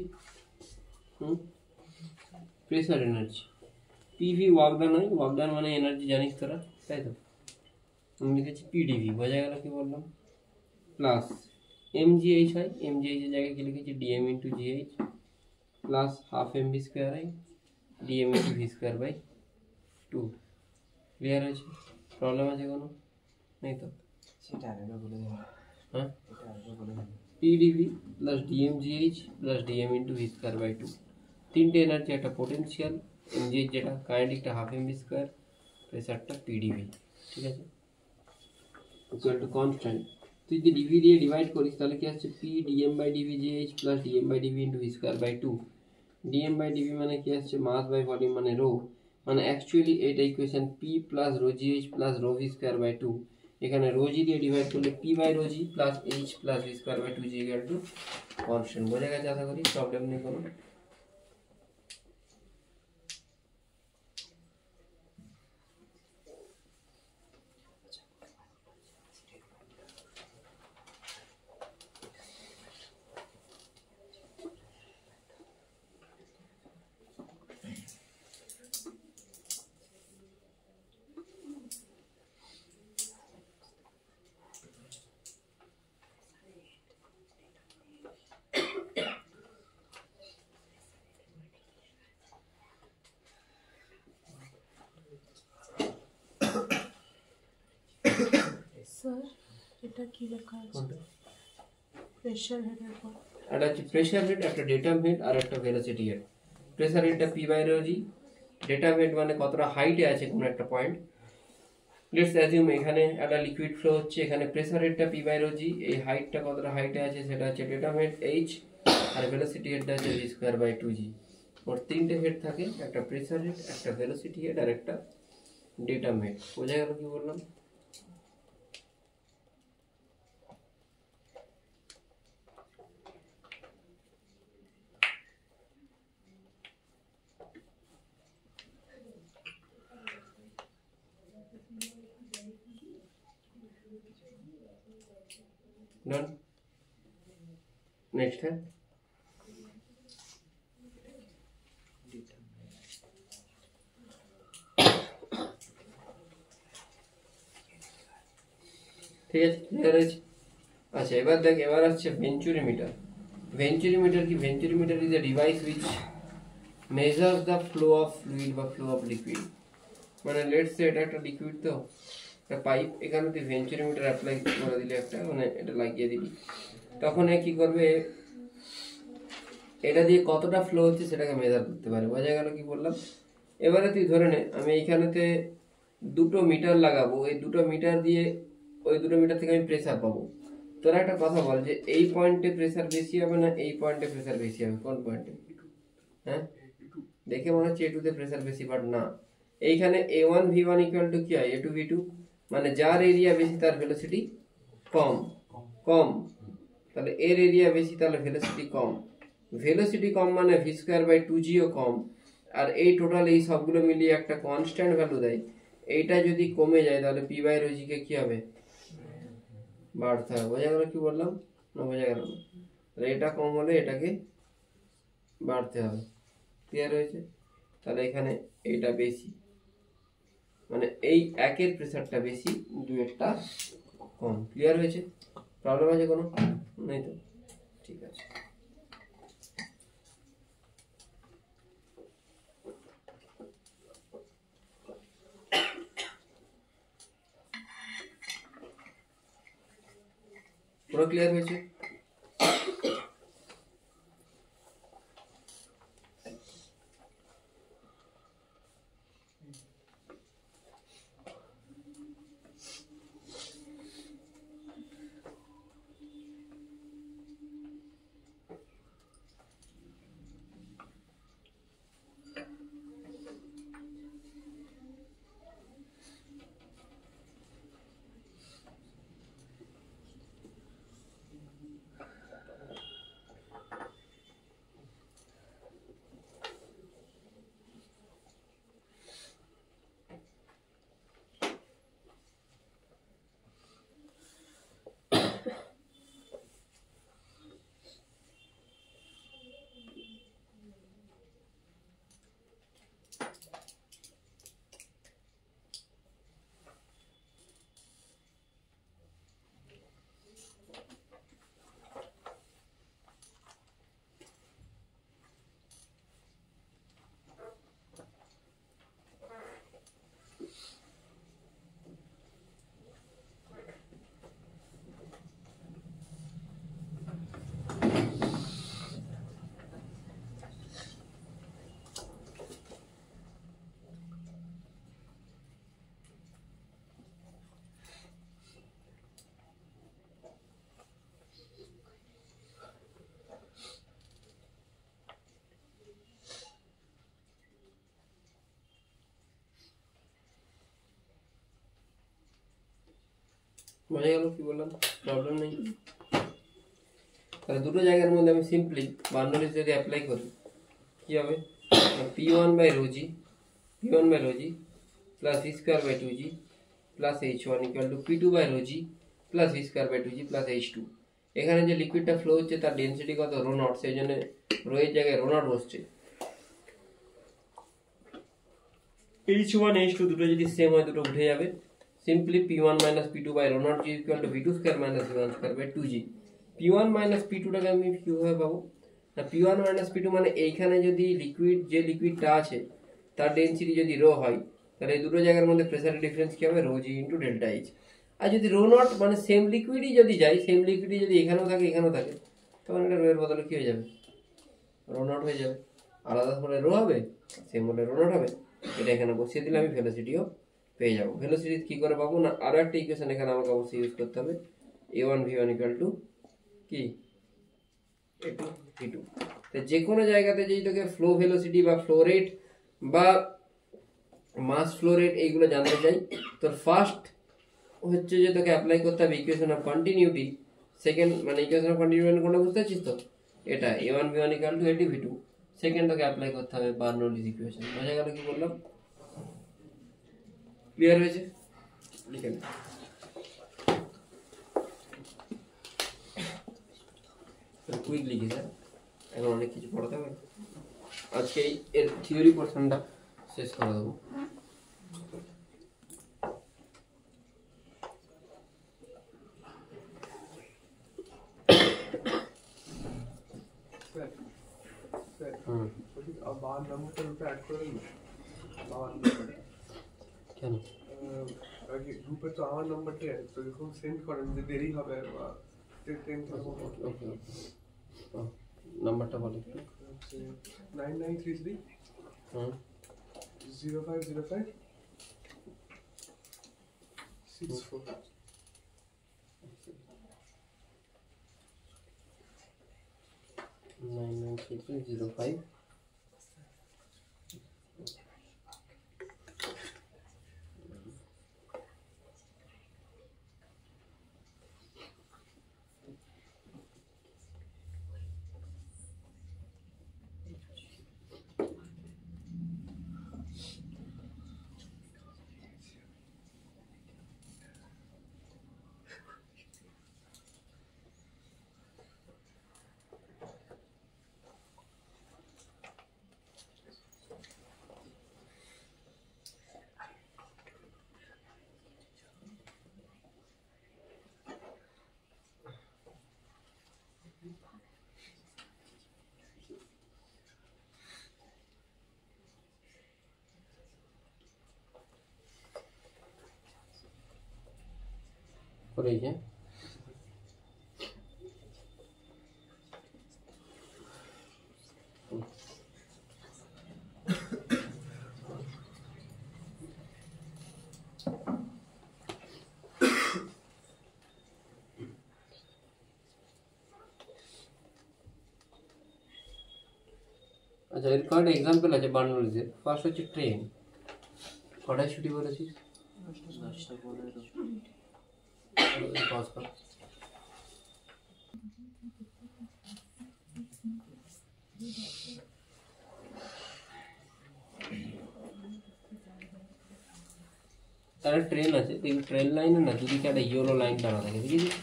pressure energy. PV work done হয়, ওয়ার্ক ডান মানে এনার্জি জানিস তোরা, তাই তো? আমি লিখেছি পিডিভি, বোঝা গেল কি বললাম? প্লাস এমজিএইচ হয়, এমজিএইচ এর জায়গায় কি লিখেছি dm into gh plus half mv square হয় dm into v square by 2। Clear হয়েছে? প্রবলেম আছে কোনো? নেই তো? সেটা আগে বলে দেবো। হ্যাঁ, এটা আগে বলে দেবো। Pdv plus dmgh plus dm into v square by 2। তিনটে এনার্জি, একটা পোটেনশিয়াল এমজিএইচ যেটা কাইনেটিকটা হাফ এমভি স্কোয়ার, প্রেসারটা পিডিভি। ঠিক আছে, ইকুয়াল টু কনস্ট্যান্ট। তুই যদি ডিভি দিয়ে ডিভাইড করিস তাহলে কি আসছে p dm by dv gh plus dm by dv into v square by 2। Dm by dv মানে কি আসছে মাস বাই ভলিউম মানে রো, মানে অ্যাকচুয়ালি এটা equation p plus rho gh plus rho v square by 2। এখানে rho g দিয়ে divide করলে p by rho g plus h plus v square by 2 g equal to constant. বোঝা গেছে? আশা করি problem নেই কোনো। স্যার এটা কি লেখা আছে? প্রেসার হেডের পর একটা হচ্ছে প্রেসার হেড, একটা ডেটাম হেড আর একটা ভেলোসিটি হেড। প্রেসার হেডটা p by rho g, datum head মানে কতটা হাইটে আছে কোনো একটা পয়েন্ট। লেটস অ্যাজিউম এখানে একটা লিকুইড ফ্লো হচ্ছে, এখানে প্রেসার হেডটা পি বাই রো জি, এই হাইটটা কতটা হাইটে আছে সেটা হচ্ছে ডেটাম হেড এইচ, আর ভেলোসিটি হেডটা হচ্ছে ভি স্কোয়ার বাই 2 জি। মোট তিনটে হেড থাকে, একটা প্রেসার হেড, একটা ভেলোসিটি হেড আর একটা ডেটাম হেড। বোঝা গেল কি বললাম? Done. Next है ঠিক আছে, ক্লিয়ার আছে? আচ্ছা, এবার দেখ, এবার আসছে ভেঞ্চুরিমিটার। ভেঞ্চুরিমিটার কি? Venturimeter is a device which measures the flow of fluid বা flow of liquid। মানে লেটস সে এটা একটা লিকুইড, তো একটা পাইপ, এখানে তুই ভেঞ্চুরিমিটার অ্যাপ্লাই করে দিলে একটা, মানে এটা লাগিয়ে দিবি, তখন এ কি করবে, এটা দিয়ে কতটা ফ্লো হচ্ছে সেটাকে মেজার করতে পারে। বোঝা গেল কি বললাম? এবারে তুই ধরে নে আমি এইখানেতে 2টো মিটার লাগাবো, এই 2টো মিটার দিয়ে ওই 2টো মিটার থেকে আমি প্রেসার পাবো। তোরা একটা কথা বল যে এই পয়েন্টে প্রেসার বেশি হবে না এই পয়েন্টে প্রেসার বেশি হবে? কোন পয়েন্টে? হ্যাঁ, দেখে মনে হচ্ছে A2 তে প্রেসার বেশি, বাট না। এইখানে A1 V1 ইকুয়াল টু কি হয়? A2 V2, মানে যার এরিয়া বেশি তার ভেলোসিটি কম। কম, তাহলে এর এরিয়া বেশি তাহলে ভেলোসিটি কম। ভেলোসিটি কম মানে ভি স্কোয়ার বাই 2জিও কম। আর এই টোটাল এই সবগুলো মিলিয়ে একটা কনস্ট্যান্ট ভ্যালু দেয়। এইটা যদি কমে যায় তাহলে পি বাই রো জি কে কি হবে? বাড়তে হবে। বোঝা গেল কি বললাম? না বোঝা গেল না? তাহলে এটা কম হলে এটাকে বাড়তে হবে। ক্লিয়ার হয়েছে? তাহলে এখানে এইটা বেশি, মানে এই একের প্রেসারটা বেশি, দুয়েরটা কম। ক্লিয়ার হয়েছে? প্রবলেম আছে কোনো? নেই তো? ঠিক আছে। পুরো ক্লিয়ার হয়েছে? বোঝা গেল কি বললাম? প্রবলেম নেই। তাহলে দুটো জায়গার মধ্যে আমি সিম্পলি বার্নৌলিস যদি অ্যাপ্লাই করি কি হবে? P1/ρg plus v square by 2g plus h1 equal to P2/ρg plus v square by 2g plus h2। এখানে যে লিকুইডটা ফ্লো হচ্ছে তার ডেনসিটি কত? রো নট, সেই জন্য রো এর জায়গায় রো নট বসছে। h1 h2 দুটো যদি সেম হয় দুটো উঠে যাবে। Simply p1 minus p2 by rho naught g is equal to v2 square minus v1 square by 2g। p1 minus p2 টাকে আমি কিভাবে পাবো? না p1 minus p2 মানে এইখানে যদি লিকুইড, যে লিকুইডটা আছে তার ডেনসিটি যদি রো হয় তাহলে এই দুটো জায়গার মধ্যে প্রেসারের ডিফারেন্স কি হবে? রো জি ইনটু ডেল্টা এইচ। আর যদি রো নট মানে সেম লিকুইডই যদি যায়, সেম লিকুইডই যদি এখানেও থাকে এখানেও থাকে, তখন এটা রো এর বদলে কি হয়ে যাবে? রো নট হয়ে যাবে। আলাদা হলে রো হবে, সেম হলে রো নট হবে। এটা এখানে বসিয়ে দিলে আমি ভেলোসিটিও পেয়ে যাবো। ভেলোসিটি কি করে পাবো? না আরো একটা ইকুয়েশন এখানে আমাকে অবশ্যই ইউজ করতে হবে। a1 v1 ইকুয়াল টু কি a2 v2। তো যে কোনো জায়গাতে যেই তোকে ফ্লো ভেলোসিটি বা ফ্লো রেট বা মাস ফ্লো রেট এইগুলো জানতে চাই, তোর ফার্স্ট হচ্ছে যে তোকে অ্যাপ্লাই করতে হবে ইকুয়েশন অফ কন্টিনিউটি। সেকেন্ড মানে ইকুয়েশন অফ কন্টিনিউটি কোনটা বুঝতে পারছিস তো? এটা a1 v1 equal to a2 v2। Second তোকে অ্যাপ্লাই করতে হবে বার্নৌলিস ইকুয়েশন। বোঝা গেল কি বললাম? ক্লিয়ার হয়েছে? লিখে নে। কুইক লিখি স্যার, এখন অনেক কিছু পড়াতে হবে। আজকে এর থিওরি পোর্শনটা শেষ করে দেবো। কেন? গ্রুপে তো আমার নাম্বারটাই আছে, তো যখন সেন্ড করেন যে দেরি হবে বা 10 নাম্বারটা বলি। 9933 0505 64। 993305। করেছে আচ্ছা, এর কয়েকটা এক্সাম্পল আছে বার্নৌলিসের। ফার্স্ট হচ্ছে ট্রেন। কটায় ছুটি বলেছিস? 10:15। পজ কর। তার ট্রেন আছে, দেখবি ট্রেন লাইনে না দুদিকে একটা ইয়েলো লাইন টানা থাকে, বুঝেছিস?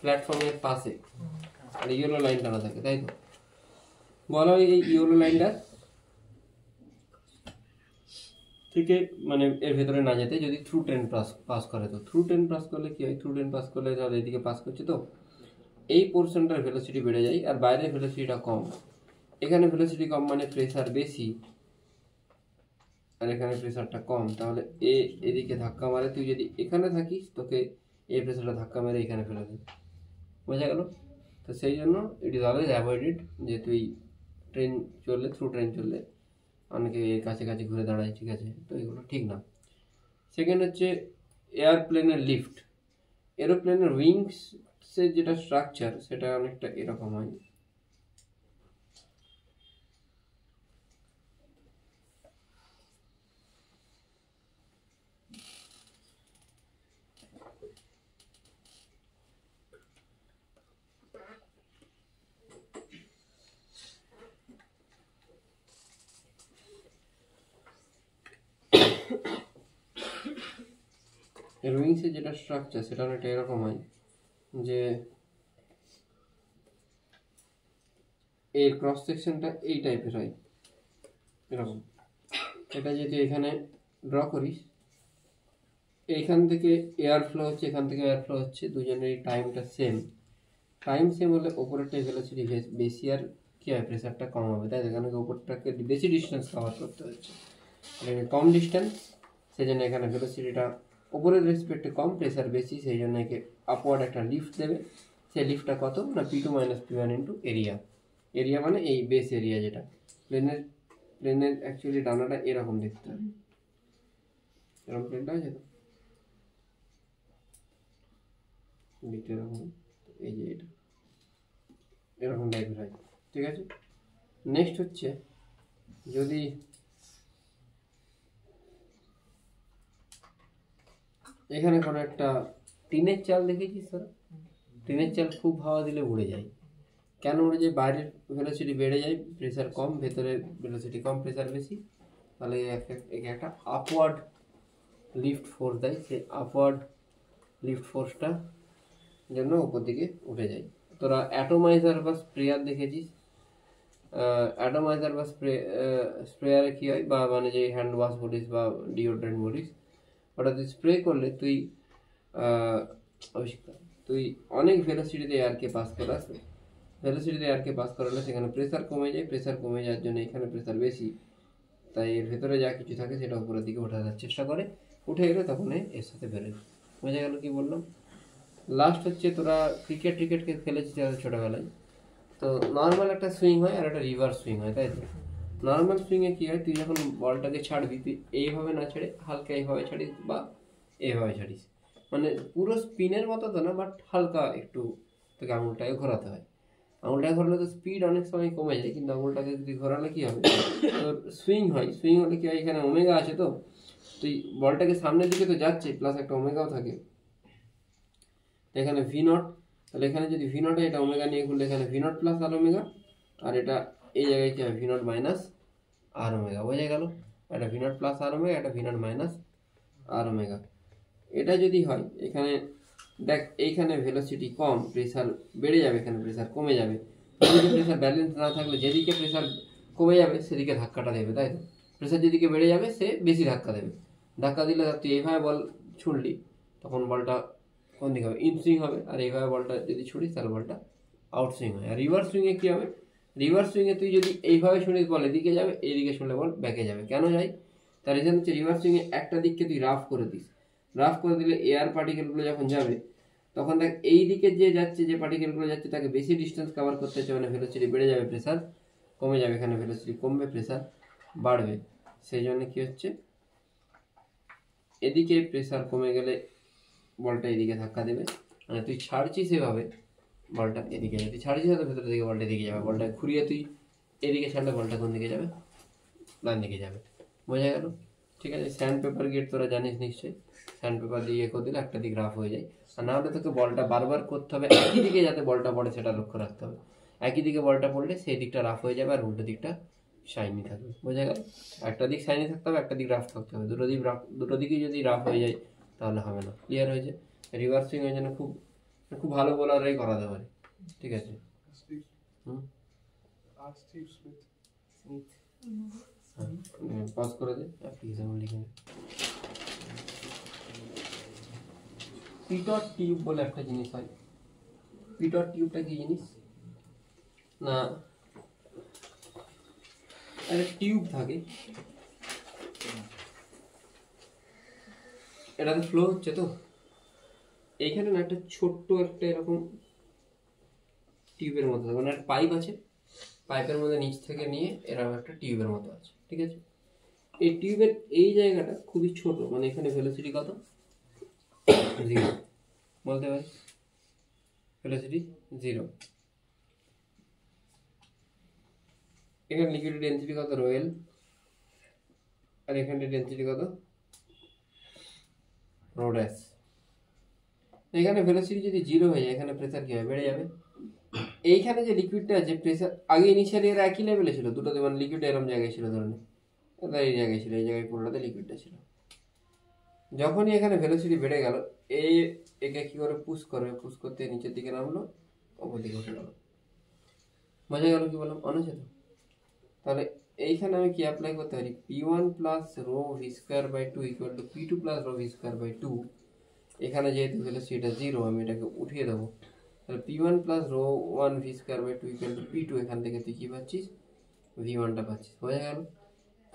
প্ল্যাটফর্মের পাশে আর ইয়েলো লাইন টানা থাকে, তাই তো? বলা হয় এই ইয়েলো লাইনটা থেকে মানে এর ভেতরে না যেতে যদি থ্রু ট্রেন পাস করে। তো থ্রু ট্রেন পাস করলে কি হয়? থ্রু ট্রেন পাস করলে ধর এইদিকে পাস করছে, তো এই পোর্শনটার ভেলোসিটি বেড়ে যায় আর বাইরের ভেলোসিটিটা কম। এখানে ভেলোসিটি কম মানে প্রেসার বেশি, আর এখানে প্রেসারটা কম। তাহলে এদিকে ধাক্কা মারে, তুই যদি এখানে থাকিস তোকে এই প্রেসারটা ধাক্কা মেরে এখানে ফেলে দেবে। বোঝা গেল? তো সেই জন্য ইট ইজ অলওয়েজ অ্যাভয়েডেড যে তুই ট্রেন চললে, থ্রু ট্রেন চললে অনেকে এর কাছে কাছে ঘুরে দাঁড়ায়, ঠিক আছে? তো এগুলো ঠিক না। সেকেন্ড হচ্ছে এয়ারপ্লেনের লিফট। এরোপ্লেনের উইংসের যেটা স্ট্রাকচার সেটা অনেকটা এরকম হয়। এর উইংসের যেটা স্ট্রাকচার সেটা অনেকটা এরকম হয় যে এর ক্রস সেকশনটা এই টাইপের হয় এরকম। এটা যদি এখানে ড্র করিস, এইখান থেকে এয়ার ফ্লো হচ্ছে, এখান থেকে এয়ার ফ্লো হচ্ছে, দুজনেরই টাইমটা সেম। টাইম সেম হলে ওপরেরটাই ভেলোসিটি বেশি আর কী হয়, প্রেসারটা কম হবে, তাই এখানে ওপরটাকে বেশি ডিস্টেন্স কভার করতে হচ্ছে, এখানে কম ডিস্টেন্স, সেই জন্য এখানে ভেলোসিটিটা ওপরের রেসপেক্টে কম, প্রেসার বেশি, সেই জন্য একে আপওয়ার্ড একটা লিফট দেবে। সেই লিফটটা কত না P2 - P1 into area. Area মানে এই বেস এরিয়া, যেটা প্লেনের অ্যাকচুয়ালি ডানাটা এরকম দেখতে হবে, এরকম প্লেনটা আছে তো দেখতে এরকম, এই যে এটা এরকম টাইপের হয়, ঠিক আছে। নেক্সট হচ্ছে যদি এখানে কোনো একটা টিনের চাল দেখেছিস স্যার, টিনের চাল খুব হাওয়া দিলে উড়ে যায়। কেন উড়ে যায়? বাইরের ভেলোসিটি বেড়ে যায়, প্রেসার কম, ভেতরের ভেলোসিটি কম, প্রেসার বেশি, তাহলে একে একটা আপওয়ার্ড লিফট ফোর্স দেয়, সেই আপওয়ার্ড লিফট ফোর্সটা জন্য উপর দিকে উঠে যায়। তোরা অ্যাটোমাইজার বা স্প্রেয়ার দেখেছিস, অ্যাটোমাইজার বা স্প্রেয়ারে কী হয়, বা মানে যে হ্যান্ড ওয়াশ বলিস বা ডিওড্রেন্ট বলিস, ওটা তুই স্প্রে করলে তুই অনেক ভেলোসিটিতে এয়ারকে পাস করাস, ভেলোসিটিতে এয়ারকে পাস করালে সেখানে প্রেসার কমে যায়, প্রেসার কমে যাওয়ার জন্য এখানে প্রেসার বেশি, তাই এর ভেতরে যা কিছু থাকে সেটা উপরের দিকে ওঠানোর চেষ্টা করে, উঠে গেলে তখন এর সাথে বেরোয়। বোঝা গেল কি বললাম? লাস্ট হচ্ছে তোরা ক্রিকেটকে খেলেছিস ছোটোবেলায়, তো নর্মাল একটা সুইং হয় আর একটা রিভার্স সুইং হয়, তাই তো? নর্মাল সুইংয়ে কী হয়, তুই যখন বলটাকে ছাড়বি তুই এইভাবে না ছেড়ে হালকা এইভাবে ছাড়িস বা এইভাবে ছাড়িস, মানে পুরো স্পিনের মতো তো না, বাট হালকা একটু তোকে আঙুলটাকে ঘোরাতে হয়। আঙুলটাকে ঘোরালে তো স্পিড অনেক সময় কমে যায়, কিন্তু আঙুলটাকে যদি ঘোরালে কী হবে, তোর সুইং হয়, সুইং হলে কী হয়, এখানে ওমেগা আছে, তো তুই বলটাকে সামনের দিকে তো যাচ্ছে, প্লাস একটা ওমেগাও থাকে, এখানে V0, তাহলে এখানে যদি V0 হয়, এটা ওমেগা নিয়ে ঘুরলে এখানে V0 প্লাস আর ওমেগা, আর এটা এই জায়গায় কি হয়, V0 মাইনাস আর ওমেগা। বোঝা গেল? এটা V0 প্লাস আর ওমেগা, এটা V0 মাইনাস আর ওমেগা। এটা যদি হয়, এখানে দেখ এইখানে ভেলোসিটি কম, প্রেসার বেড়ে যাবে, এখানে প্রেসার কমে যাবে, প্রেসার ব্যালেন্স না থাকলে যেদিকে প্রেসার কমে যাবে সেদিকে ধাক্কাটা দেবে, তাই তো? প্রেসার যেদিকে বেড়ে যাবে সে বেশি ধাক্কা দেবে, ধাক্কা দিলে তুই এইভাবে বল ছুড়লি, তখন বলটা কোন দিকে হবে, ইনসুইং হবে, আর এইভাবে বলটা যদি ছুড়িস তাহলে বলটা আউটসুইং হয়। আর রিভার্স সুইংয়ে কী হবে, রিভার্স সুইংয়ে তুই যদি এইভাবে শুনিস বল এদিকে যাবে, এইদিকে শুনলে বল ব্যাকে যাবে। কেন যায়? তার রিজন হচ্ছে রিভার্স সুইংয়ে একটা দিককে তুই রাফ করে দিস, রাফ করে দিলে এয়ার পার্টিকেলগুলো যখন যাবে তখন দেখ এই দিকে যে যাচ্ছে, যে পার্টিকেলগুলো যাচ্ছে তাকে বেশি ডিস্টেন্স কভার করতে হচ্ছে, মানে ভেলোসিটি বেড়ে যাবে, প্রেসার কমে যাবে, এখানে ভেলোসিটি কমবে, প্রেসার বাড়বে। সেই জন্য কী হচ্ছে, এদিকে প্রেসার কমে গেলে বলটা এদিকে ধাক্কা দেবে, মানে তুই ছাড়ছিস এভাবে বলটা এদিকে যাবে, তুই ছাড়ছিস হয়তো ভেতরের দিকে বলটা এদিকে যাবে, বলটা ঘুরিয়ে তুই এদিকে ছাড়লে বলটা কোন দিকে যাবে, ডান দিকে যাবে। বোঝা গেল? ঠিক আছে। স্যান্ড পেপার গেট তোরা জানিস নিশ্চয়ই, স্যান্ড পেপার দিয়ে করে দিলে একটা দিক রাফ হয়ে যায়, আর না হলে তোকে বলটা বারবার করতে হবে একই দিকে, যাতে বলটা পড়ে সেটা লক্ষ্য রাখতে হবে। একই দিকে বলটা পড়লে সেই দিকটা রাফ হয়ে যাবে আর উল্টো দিকটা শাইনি থাকবে। বোঝা গেল? একটা দিক শাইনি থাকতে হবে, একটা দিক রাফ থাকতে হবে, দুটো দিকেই যদি রাফ হয়ে যায় তাহলে হবে না। ক্লিয়ার হয়েছে? রিভার্স সুইং এর জন্য খুব ভালো বোলাররাই করাতে পারে। ঠিক আছে। পজ করে দে, অ্যাপ্লিকেশন লিখে নে। পিটট টিউব বলে একটা জিনিস হয়। পিটট টিউবটা কি জিনিস না, একটা টিউব থাকে, এটাতে ফ্লো হচ্ছে, তো এইখানে না একটা ছোট্ট একটা এরকম টিউবের মতো থাকে, মানে একটা পাইপ আছে, পাইপের মধ্যে নিচ থেকে নিয়ে এরকম একটা টিউবের মতো আছে। ঠিক আছে। এই টিউবের এই জায়গাটা খুবই ছোট, মানে এখানে ভেলোসিটি কত, 0 বলতে পারি, ভেলোসিটি 0। এখানে লিকুইড ডেনসিটি কত, রোয়েল, আর এখানে ডেনসিটি কত, রোডাস। এখানে ভেলোসিটি যদি 0 হয়ে যায়, এখানে প্রেসার কি হবে, বেড়ে যাবে। এইখানে যে লিকুইডটা আছে, প্রেসার আগে ইনিশিয়ালি এরা একই লেভেলে ছিল, দুটোতে, মানে লিকুইড এরকম জায়গায় ছিল, ধরুন এই জায়গায় ছিল, এই জায়গায় পুরোটাতে লিকুইডটা ছিল, যখনই এখানে ভেলোসিটি বেড়ে গেল, এই একে কি করে পুশ করবে, পুশ করতে নিচের দিকে নামলো, ওপর দিকে উঠে গেল। বোঝা গেল কি বললাম? মনে আছে তো? তাহলে এইখানে আমি কি অ্যাপ্লাই করতে পারি, p1 plus rho v square by two equal to p2 plus rho v square by two. এখানে যেহেতু ভেলোসিটিটা জিরো, আমি এটাকে উঠিয়ে দেবো। তাহলে p1 plus rho one v square by two equal to p2, এখান থেকে তুই কী পাচ্ছিস, v1টা পাচ্ছিস। বোঝা গেল?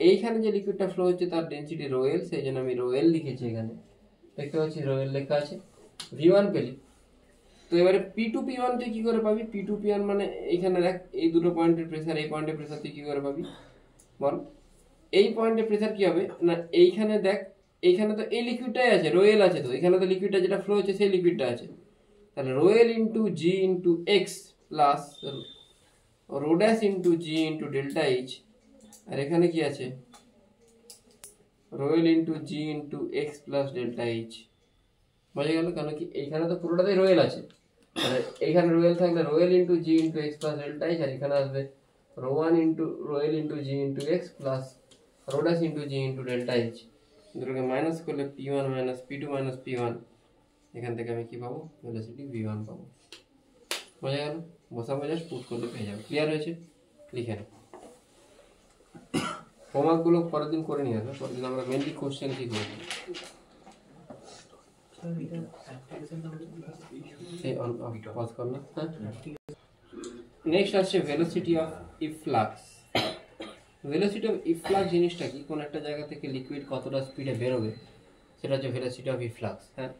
এইখানে যে লিকুইডটা ফ্লো হচ্ছে তার ডেন্সিটি রো এল, সেই জন্য আমি রো এল লিখেছি। এখানে দেখতে পাচ্ছি রো এল লেখা আছে। v1 পেলি, তো এবারে p2 p1 তুই কি করে পাবি? p2 p1 মানে এইখানে দেখ, এই দুটো পয়েন্টের প্রেসার, এই পয়েন্টের প্রেসার তুই কি করে পাবি বল? এই পয়েন্টের প্রেসার কি হবে না, এইখানে দেখ, এইখানে তো এই লিকুইডটাই আছে, রোয়েল আছে, তো এখানে তো লিকুইডটা যেটা ফ্লো হচ্ছে সেই লিকুইডটা আছে। তাহলে rho l into g into x plus rho dash into g into delta h, আর এখানে কি আছে, rho l into g into x plus delta h. বোঝা গেল? কেন কি এইখানে তো পুরোটাতেই রোয়েল আছে, তাহলে এইখানে রোয়েল থাকলে rho l into g into x plus delta h, আর এখানে আসবে rho one into rho l into g into x plus rho dash into g into delta h. দুটোকে মাইনাস করলে p1 minus p2 minus p1, এখান থেকে আমি কি পাবো, ভেলোসিটি v1 পাবো। বোঝা গেল? বসাবো, জাস্ট পুট করলে পেয়ে যাবো। ক্লিয়ার হয়েছে? লিখে নে। হোমওয়ার্কগুলো পরের দিন করে নিয়ে আসবে, পরের দিন আমরা মেনলি কোশ্চেন কি করবো। পজ কর না, হ্যাঁ। নেক্সট আসছে velocity of efflux. Velocity of efflux জিনিসটা কি, কোন একটা জায়গা থেকে লিকুইড কতটা স্পিডে বেরোবে, সেটা হচ্ছে ভেলোসিটি অফ ইফ্লাক্স। হ্যাঁ,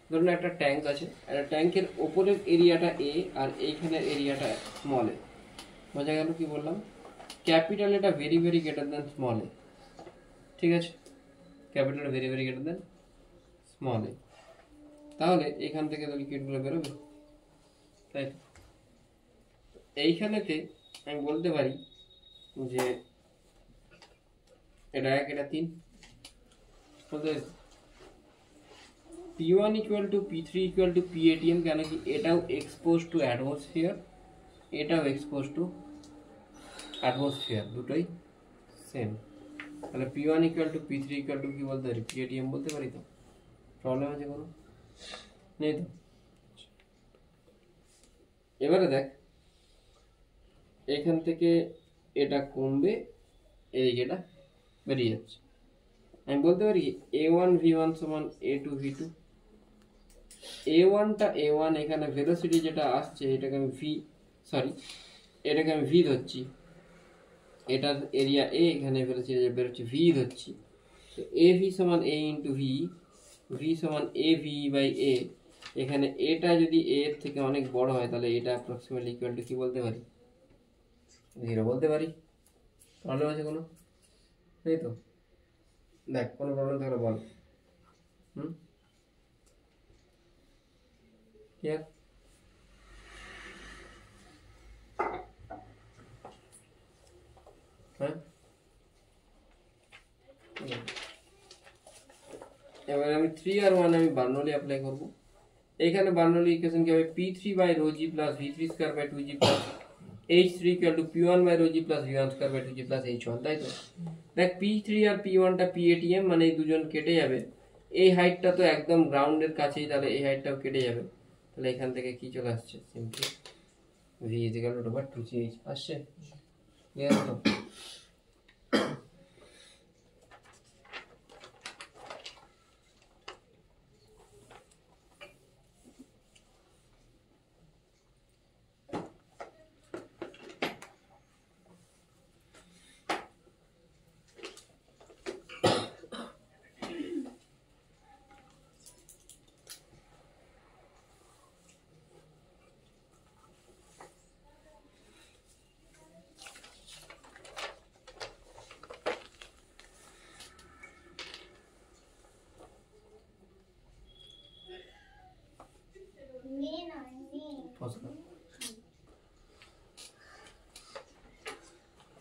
ধরুন একটা ট্যাঙ্ক আছে, একটা ট্যাঙ্কের ওপরের এরিয়াটা এ আর এইখানের এরিয়াটা স্মল এ। বোঝা গেল কি বললাম? ক্যাপিটাল এটা very very greater than small a, ঠিক আছে? Capital very very greater than small a. তাহলে এখান থেকে তো লিকুইডগুলো বেরোবে, তাই তো? এইখানেতে আমি বলতে পারি যে এটা 1, এটা 3, বলতে p1 equal to p3 equal to p-atm, কেন কি এটাও এক্সপোজ টু অ্যাটমসফিয়ার, এটাও এক্সপোজ টু অ্যাটমসফিয়ার, দুটোই সেম। তাহলে p1 equal to p3 equal to কি বলতে পারি, p-atm বলতে পারি তো? প্রবলেম আছে কোনো? নেই তো? এবারে দেখ, এখান থেকে এটা কমবে, এদিকে এটা বেরিয়ে যাচ্ছে। আমি বলতে পারি a1 v1 সমান a2 v2। a1টা a1, এখানে ভেলোসিটি যেটা আসছে এটাকে আমি এটাকে আমি v ধরছি, এটার এরিয়া a, এখানে ভেলোসিটি যে বেরোচ্ছে v ধরছি। তো av সমান a ইন্টু v, v সমান av বাই a। এখানে এটা যদি a এর থেকে অনেক বড় হয়, তাহলে এটা অ্যাপ্রক্সিমেটলি ইকুয়াল টু কি বলতে পারি, 0 বলতে পারি। প্রবলেম আছে কোনো? নেই তো? দেখ, কোনো প্রবলেম থাকলে বল। ক্লিয়ার? হ্যাঁ, এবার আমি 3 আর 1 আমি বার্নৌলি অ্যাপ্লাই করবো। এখানে বার্নৌলি ইকুয়েশন কি হবে, p3 by rho g plus v3 square by 2g plus h3 equal to p1 by rho g plus v1 square by 2g plus h1, তাই তো? দেখ, p3 আর p1টা p-atm, মানে এই দুজন কেটে যাবে। এই হাইটটা তো একদম গ্রাউন্ডের কাছেই, তাহলে এই হাইটটাও কেটে যাবে। তাহলে এখান থেকে কি চলে আসছে, simply v equal to over 2ch আসছে। ক্লিয়ার তো?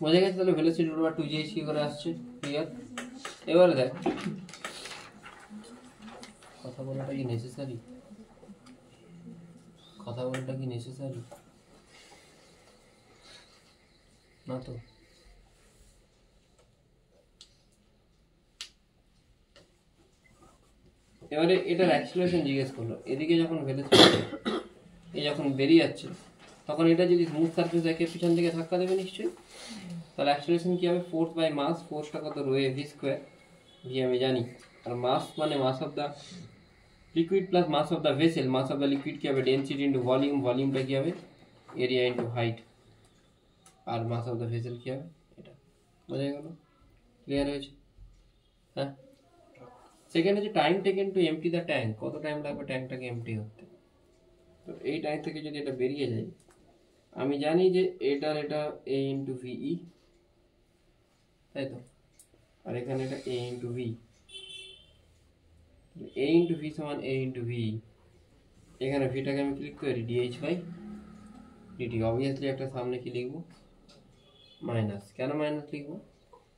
বোঝা গেছে? তাহলে ভেলোসিটি ওভার 2ch কি করে আসছে, ক্লিয়ার? এবারে দেখ, কথা বলাটা কি নেসেসারি? কথা বলাটা কি নেসেসারি না তো? এবারে এটার অ্যাক্সিলারেশন জিজ্ঞেস করলো, এদিকে যখন ভেলোসিটি এই যখন বেরিয়ে যাচ্ছে তখন এটা যদি স্মুথ সারফেস দেখে পিছন থেকে ধাক্কা দেবে নিশ্চয়ই, তাহলে অ্যাক্সিলারেশন কি হবে, ফোর্স বাই মাস, ফোর্সটা কত rho a v square, v আমি জানি, আর মাস মানে mass of the liquid plus mass of the vessel, mass of the liquid কি হবে ডেনসিটি ইন্টু ভলিউম, ভলিউমটা কি হবে এরিয়া ইন্টু হাইট, আর মাস অফ দ্য ভেসেল কি হবে এটা। বোঝা গেল? ক্লিয়ার হয়েছে? হ্যাঁ। সেকেন্ড হচ্ছে time taken to empty the tank, কত টাইম লাগবে ট্যাঙ্কটাকে এমটি হতে। তো এই ট্যাঙ্ক থেকে যদি এটা বেরিয়ে যায়, আমি জানি যে এটা এ ইন্টু ভিই, তাই তো, আর এখানে এটা এ ইন্টু ভি, এ ইন্টু ভি সমান এ ইন্টু ভি, এখানে ভিটাকে আমি ক্লিক করি ডিএইচ বাই ডিটি, অবভিয়াসলি একটা সামনে কি লিখবো মাইনাস, কেন মাইনাস লিখবো,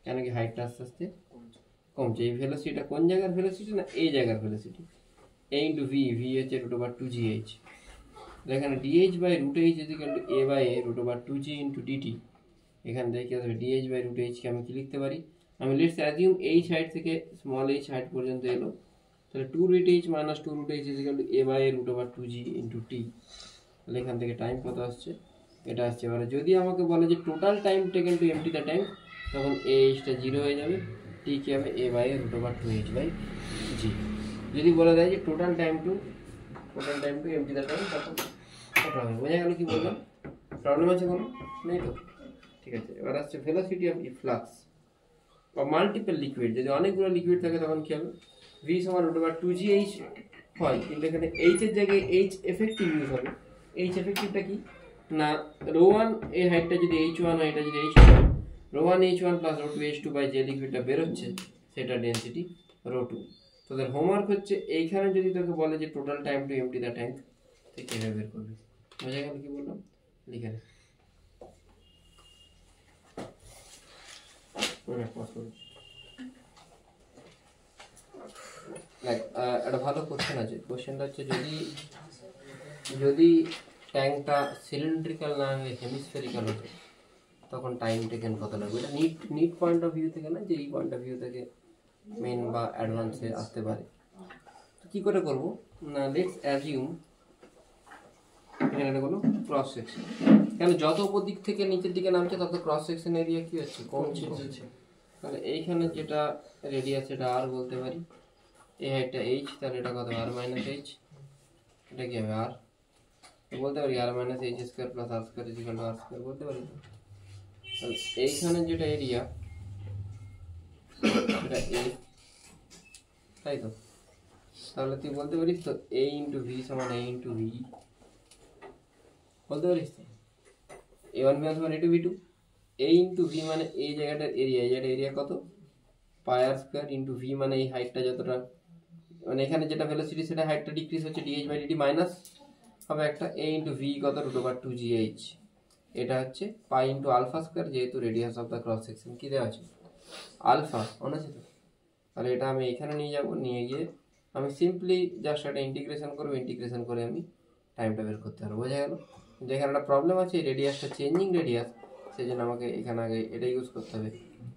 কেন কি হাইটটা আস্তে আস্তে কমছে, এই ভেলোসিটিটা কোন জায়গার ভেলোসিটি না এই জায়গার velocity, a into v, v হচ্ছে রুট ওভার 2gh, এখানে dh by root h equal to a by a root over 2g into dt, এখান থেকে কি হবে dh বাই রুট এইচকে আমি কি লিখতে পারি, আমি লেটস অ্যাজিউম এইচ হাইট থেকে স্মল এইচ হাইট পর্যন্ত এলো, তাহলে 2 root h minus 2 root h equal to a by a root over 2g into t, তাহলে এখান থেকে টাইম কত আসছে এটা আসছে। এবারে যদি আমাকে বলে যে total time taken to empty the tank, তখন এইচটা 0 হয়ে যাবে, টি কি হবে a by a root over 2h by g। যদি বলে দেয় যে total time to empty the tank, তখন কত হবে। বোঝা গেল কি বললাম? প্রবলেম আছে কোনো? নেই তো? ঠিক আছে। এবার আসছে ভেলোসিটি অফ ফ্লাক্স বা মাল্টিপল লিকুইড, যদি অনেকগুলো লিকুইড থাকে তখন কি হবে, ভি সমান রুট ওভার 2gh হয়, কিন্তু এখানে এইচ এর জায়গায় এইচ এফেক্টিভ ইউজ হবে। এইচ এফেক্টিভটা কি না, রো ওয়ান এই হাইটটা যদি h1 হয়, এটা যদি h2 হয়, rho one h1 plus rho two h2 by যে লিকুইডটা বেরোচ্ছে সেটা ডেন্সিটি রো টু। তোদের হোমওয়ার্ক হচ্ছে এইখানে যদি তোকে বলে যে total time to empty the tank, তুই কিভাবে বের করবি। বোঝা গেল কি বললাম? লিখে নে। একটা ভালো কোশ্চেন আছে, কোশ্চেনটা হচ্ছে যদি ট্যাঙ্কটা সিলিন্ড্রিক্যাল না হয়ে হেমিস্ফেরিক্যাল হতো তখন টাইম টেকেন কত লাগবে। এটা নিট পয়েন্ট অফ ভিউ থেকে না, যে এই পয়েন্ট অফ ভিউ থেকে মেন বা অ্যাডভান্সে আসতে পারে। কি করে করব না, লেটস অ্যাজিউম এখানে কোনো ক্রস সেকশন, কেন যত উপর দিক থেকে নিচের দিকে নামছে তত ক্রস সেকশন এরিয়া কি হচ্ছে কমছে। তাহলে এইখানে যেটা রেডিয়াস এটা আর বলতে পারি, এই হাইটটা এইচ, তাহলে এটা কত আর মাইনাস এইচ, এটা কি হবে আর বলতে পারি r minus h square plus r square equal to r square বলতে পারি। তাহলে এইখানে যেটা এরিয়া এটা এ, তাই তো, তাহলে তুই বলতে পারিস তো এ ইন্টু ভি সমান এ ইন্টু ভি, বলতে পারিস তো এ ওয়ান ভি ওয়ান সমান এ two v two, a into V মানে এই জায়গাটার এরিয়া, এই জায়গাটার এরিয়া কত পাই আর স্কোয়ার ইন্টু ভি মানে এই হাইটটা যতটা, মানে এখানে যেটা ভেলোসিটি সেটা হাইটটা ডিক্রিজ হচ্ছে ডিএইচ বাই ডিটি মাইনাস হবে একটা এ ইন্টু ভি কত রুট ওভার 2gh, এটা হচ্ছে পাই ইন্টু আলফা স্কোয়ার, যেহেতু radius of the cross section কি দেওয়া আছে আলফা, মনে আছে তো। তাহলে এটা আমি এখানে নিয়ে যাব, নিয়ে গিয়ে আমি সিম্পলি জাস্ট একটা ইন্টিগ্রেশন করবো, ইন্টিগ্রেশন করে আমি টাইমটা বের করতে পারবো। বোঝা গেল? যেখানে একটা প্রবলেম আছে রেডিয়াসটা চেঞ্জিং রেডিয়াস, সেই জন্য আমাকে এখানে আগে এটা ইউজ করতে হবে,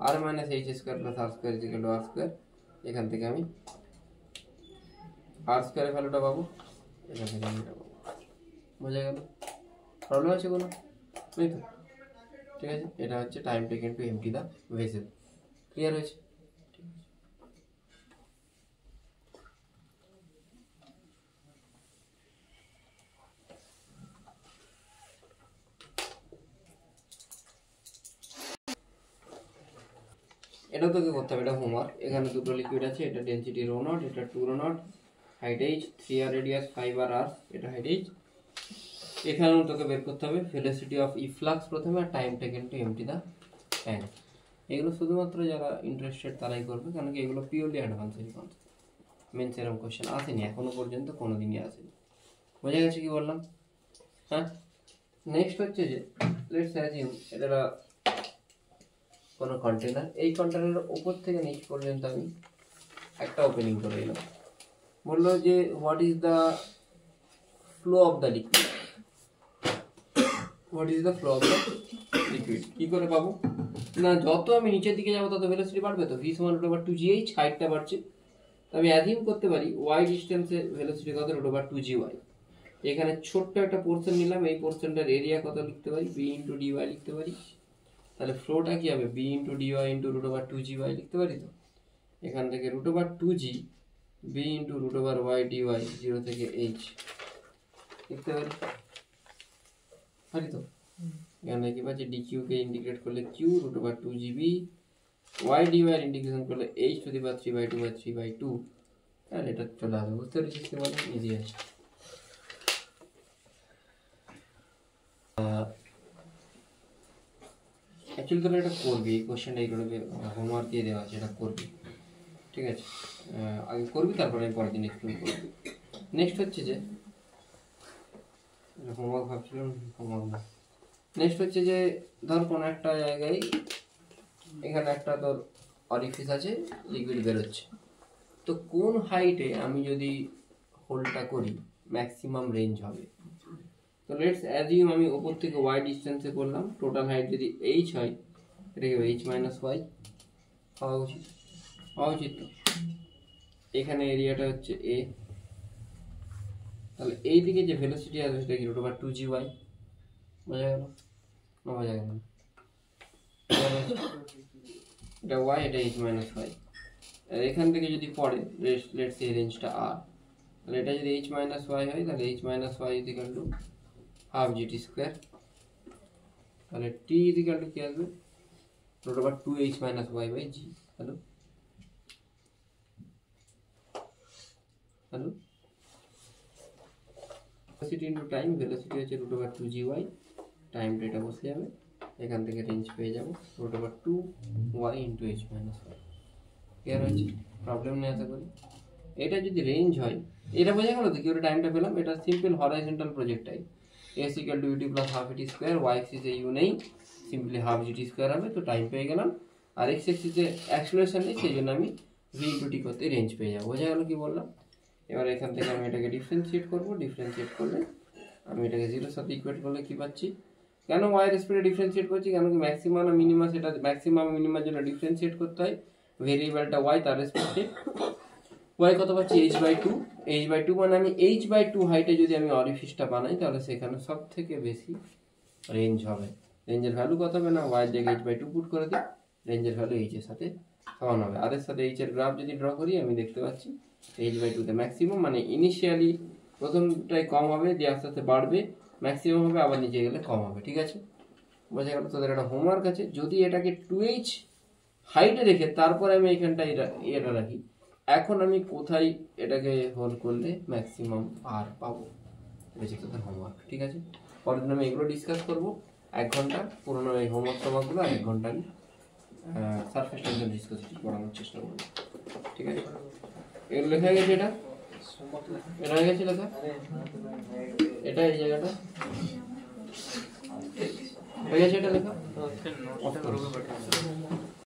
r minus h square plus r square equal to r square. এখান থেকে আমি আর স্কোয়ারের ভ্যালুটা পাবো, এখান থেকে আমি এটা পাবো। বোঝা গেল? প্রবলেম আছে কোনো? নেই তো? ঠিক আছে, এটা হচ্ছে time taken to empty the vessel. Clear হয়েছে? এটা তোকে করতে হবে, এটা হোমওয়ার্ক। এখানে দুটো লিকুইড আছে, এটা ডেনসিটি রো নট, এটা 2 rho naught, height h, 3 r radius 5 r r, এটা হাইট এইচ। এখানেও তোকে বের করতে হবে ভেলোসিটি অফ ফ্লাক্স প্রথমে, আর time taken to empty the tank. এগুলো শুধুমাত্র যারা ইন্টারেস্টেড তারাই করবে, কারণ কি এগুলো পিওরলি অ্যাডভান্সের কনসেপ্ট। মেন্স এরকম কোশ্চেন আসেনি এখনো পর্যন্ত, কোনো দিনই আসেনি। বোঝা গেছে কি বললাম? হ্যাঁ। নেক্সট হচ্ছে যে লেটস অ্যাজিউম এটা কোনো কন্টেনার, এই কন্টেনারের উপর থেকে নিচ পর্যন্ত আমি একটা ওপেনিং করে দিলাম। বললো যে what is the flow of the liquid, what is the flow of the liquid. কি করে পাবো না, যত আমি নিচের দিকে যাবো তত ভেলোসিটি বাড়বে, তো ভি সমান রুট ওভার 2gh, হাইটটা বাড়ছে, আমি অ্যাজিউম করতে পারি ওয়াই ডিস্টেন্সে ভেলোসিটি কত √2gy। এখানে ছোট্ট একটা পোর্শন নিলাম, এই পোর্শনটার এরিয়া কত লিখতে পারি b × dy লিখতে পারি। তাহলে ফ্লোটা কি হবে b × dy × √2gy লিখতে পারি। তো এখান থেকে √2g b × √y dy 0 থেকে h লিখতে পারি তো। এখানে কি পাচ্ছি dq কে ইন্টিগ্রেট করলে q √2gb y dy এর ইন্টিগ্রেশন করলে h⁵/3/2 আর এটা চলে আসবে। বুঝতে পেরেছিস কি বলে? ইজি আছে। অ্যাকচুয়ালি তোরা এটা করবি, এই কোশ্চেনটা এইগুলো হোমওয়ার্ক দিয়ে দেওয়া আছে, এটা করবি, ঠিক আছে? আগে করবি, তারপরে আমি পরের দিন এক্সপ্লেন করবি। নেক্সট হচ্ছে যে হোমওয়ার্ক ভাবছিলাম, হোমওয়ার্ক না, নেক্সট হচ্ছে যে ধর কোনো একটা জায়গায় এখানে একটা তোর অরিফিস আছে, লিকুইড বেরোচ্ছে, তো কোন হাইটে আমি যদি হোলটা করি ম্যাক্সিমাম রেঞ্জ হবে। তো লেটস অ্যাজিউম আমি ওপর থেকে ওয়াই ডিস্টেন্সে করলাম, টোটাল হাইট যদি এইচ হয়, এটা কি এইচ মাইনাস ওয়াই হওয়া উচিত, তো এখানে এরিয়াটা হচ্ছে এ, তাহলে এই দিকে যে ভেলোসিটি আসবে সেটা কি √2gy। বোঝা গেল না? বোঝা গেল না? এটা ওয়াই, এটা এইচ মাইনাস ওয়াই। এখান থেকে যদি পড়ে লেটস সে রেঞ্জটা আর, তাহলে এটা যদি এইচ মাইনাস ওয়াই হয়, তাহলে h minus y equal to half gt square. তাহলে টি ইজিক্যাল টু কি আসবে √2h minus y by g. Hello hello, velocity into time, velocity হচ্ছে √2gy, টাইমটা এটা বসে যাবে, এখান থেকে রেঞ্জ পেয়ে যাবো √2y × h minus y. Clear হয়েছে? প্রবলেম নেই আশা করি। এটা যদি রেঞ্জ হয়, এটা বোঝা গেল তো কি করে টাইমটা পেলাম? এটা simple horizontal projectile, s = ut + ½ t square, y অ্যাক্সিসে u নেই, সিম্পলি হাফ gt স্কয়ার হবে, তো টাইম পেয়ে গেলাম। আর x অ্যাক্সিসে অ্যাক্সিলারেশন নেই, সেই জন্য আমি v × t করতে রেঞ্জ পেয়ে যাবো। বোঝা গেল কি বললাম? এবার এখান থেকে আমি এটাকে ডিফারেন্সিয়েট করব, ডিফারেন্সিয়েট করলে আমি এটাকে 0 এর সাথে ইকুয়েট করলে কি পাচ্ছি? কেন y এর স্পিডে ডিফারেন্সিয়েট করছি? কেন কি ম্যাক্সিমাম আর মিনিমাম, সেটা ম্যাক্সিমাম মিনিমার জন্য ডিফারেন্সিয়েট করতে হয়, ভেরিয়েবলটা y তার রেসপেক্টে। y কত পাচ্ছি h/2, h/2 মানে আমি h/2 হাইটে যদি আমি অরিফিসটা বানাই, তাহলে সেখানে সব থেকে বেশি রেঞ্জ হবে। রেঞ্জের ভ্যালু কত হবে না, y এর জায়গায় h/2 পুট করে দিই, রেঞ্জের ভ্যালু h এর সাথে সমান হবে। আর এর সাথে h এর গ্রাফ যদি ড্র করি, আমি দেখতে পাচ্ছি h/2 তে ম্যাক্সিমাম, মানে ইনিশিয়ালি প্রথমটাই কম হবে, যে আস্তে আস্তে বাড়বে, ম্যাক্সিমাম হবে, আবার নিচে গেলে কম হবে। ঠিক আছে? বোঝা গেল? তোদের একটা হোমওয়ার্ক আছে, যদি এটাকে 2h হাইটে রেখে তারপরে আমি এখানটা এটা রাখি, এখন আমি কোথায় এটাকে হোল্ড করলে ম্যাক্সিমাম আর পাবো, এটা তোদের হোমওয়ার্ক। ঠিক আছে? পরের দিন আমি এগুলো ডিসকাস করবো 1 ঘন্টা, পুরোনো এই হোমওয়ার্কগুলো 1 ঘন্টা আমি সারফেস টেনশন ডিসকাসটি করানোর চেষ্টা করবো। ঠিক আছে? এগুলো লেখা গেছে, এটা হয়ে গেছে লেখা, এটা এই জায়গাটা হয়ে গেছে, এটা লেখা।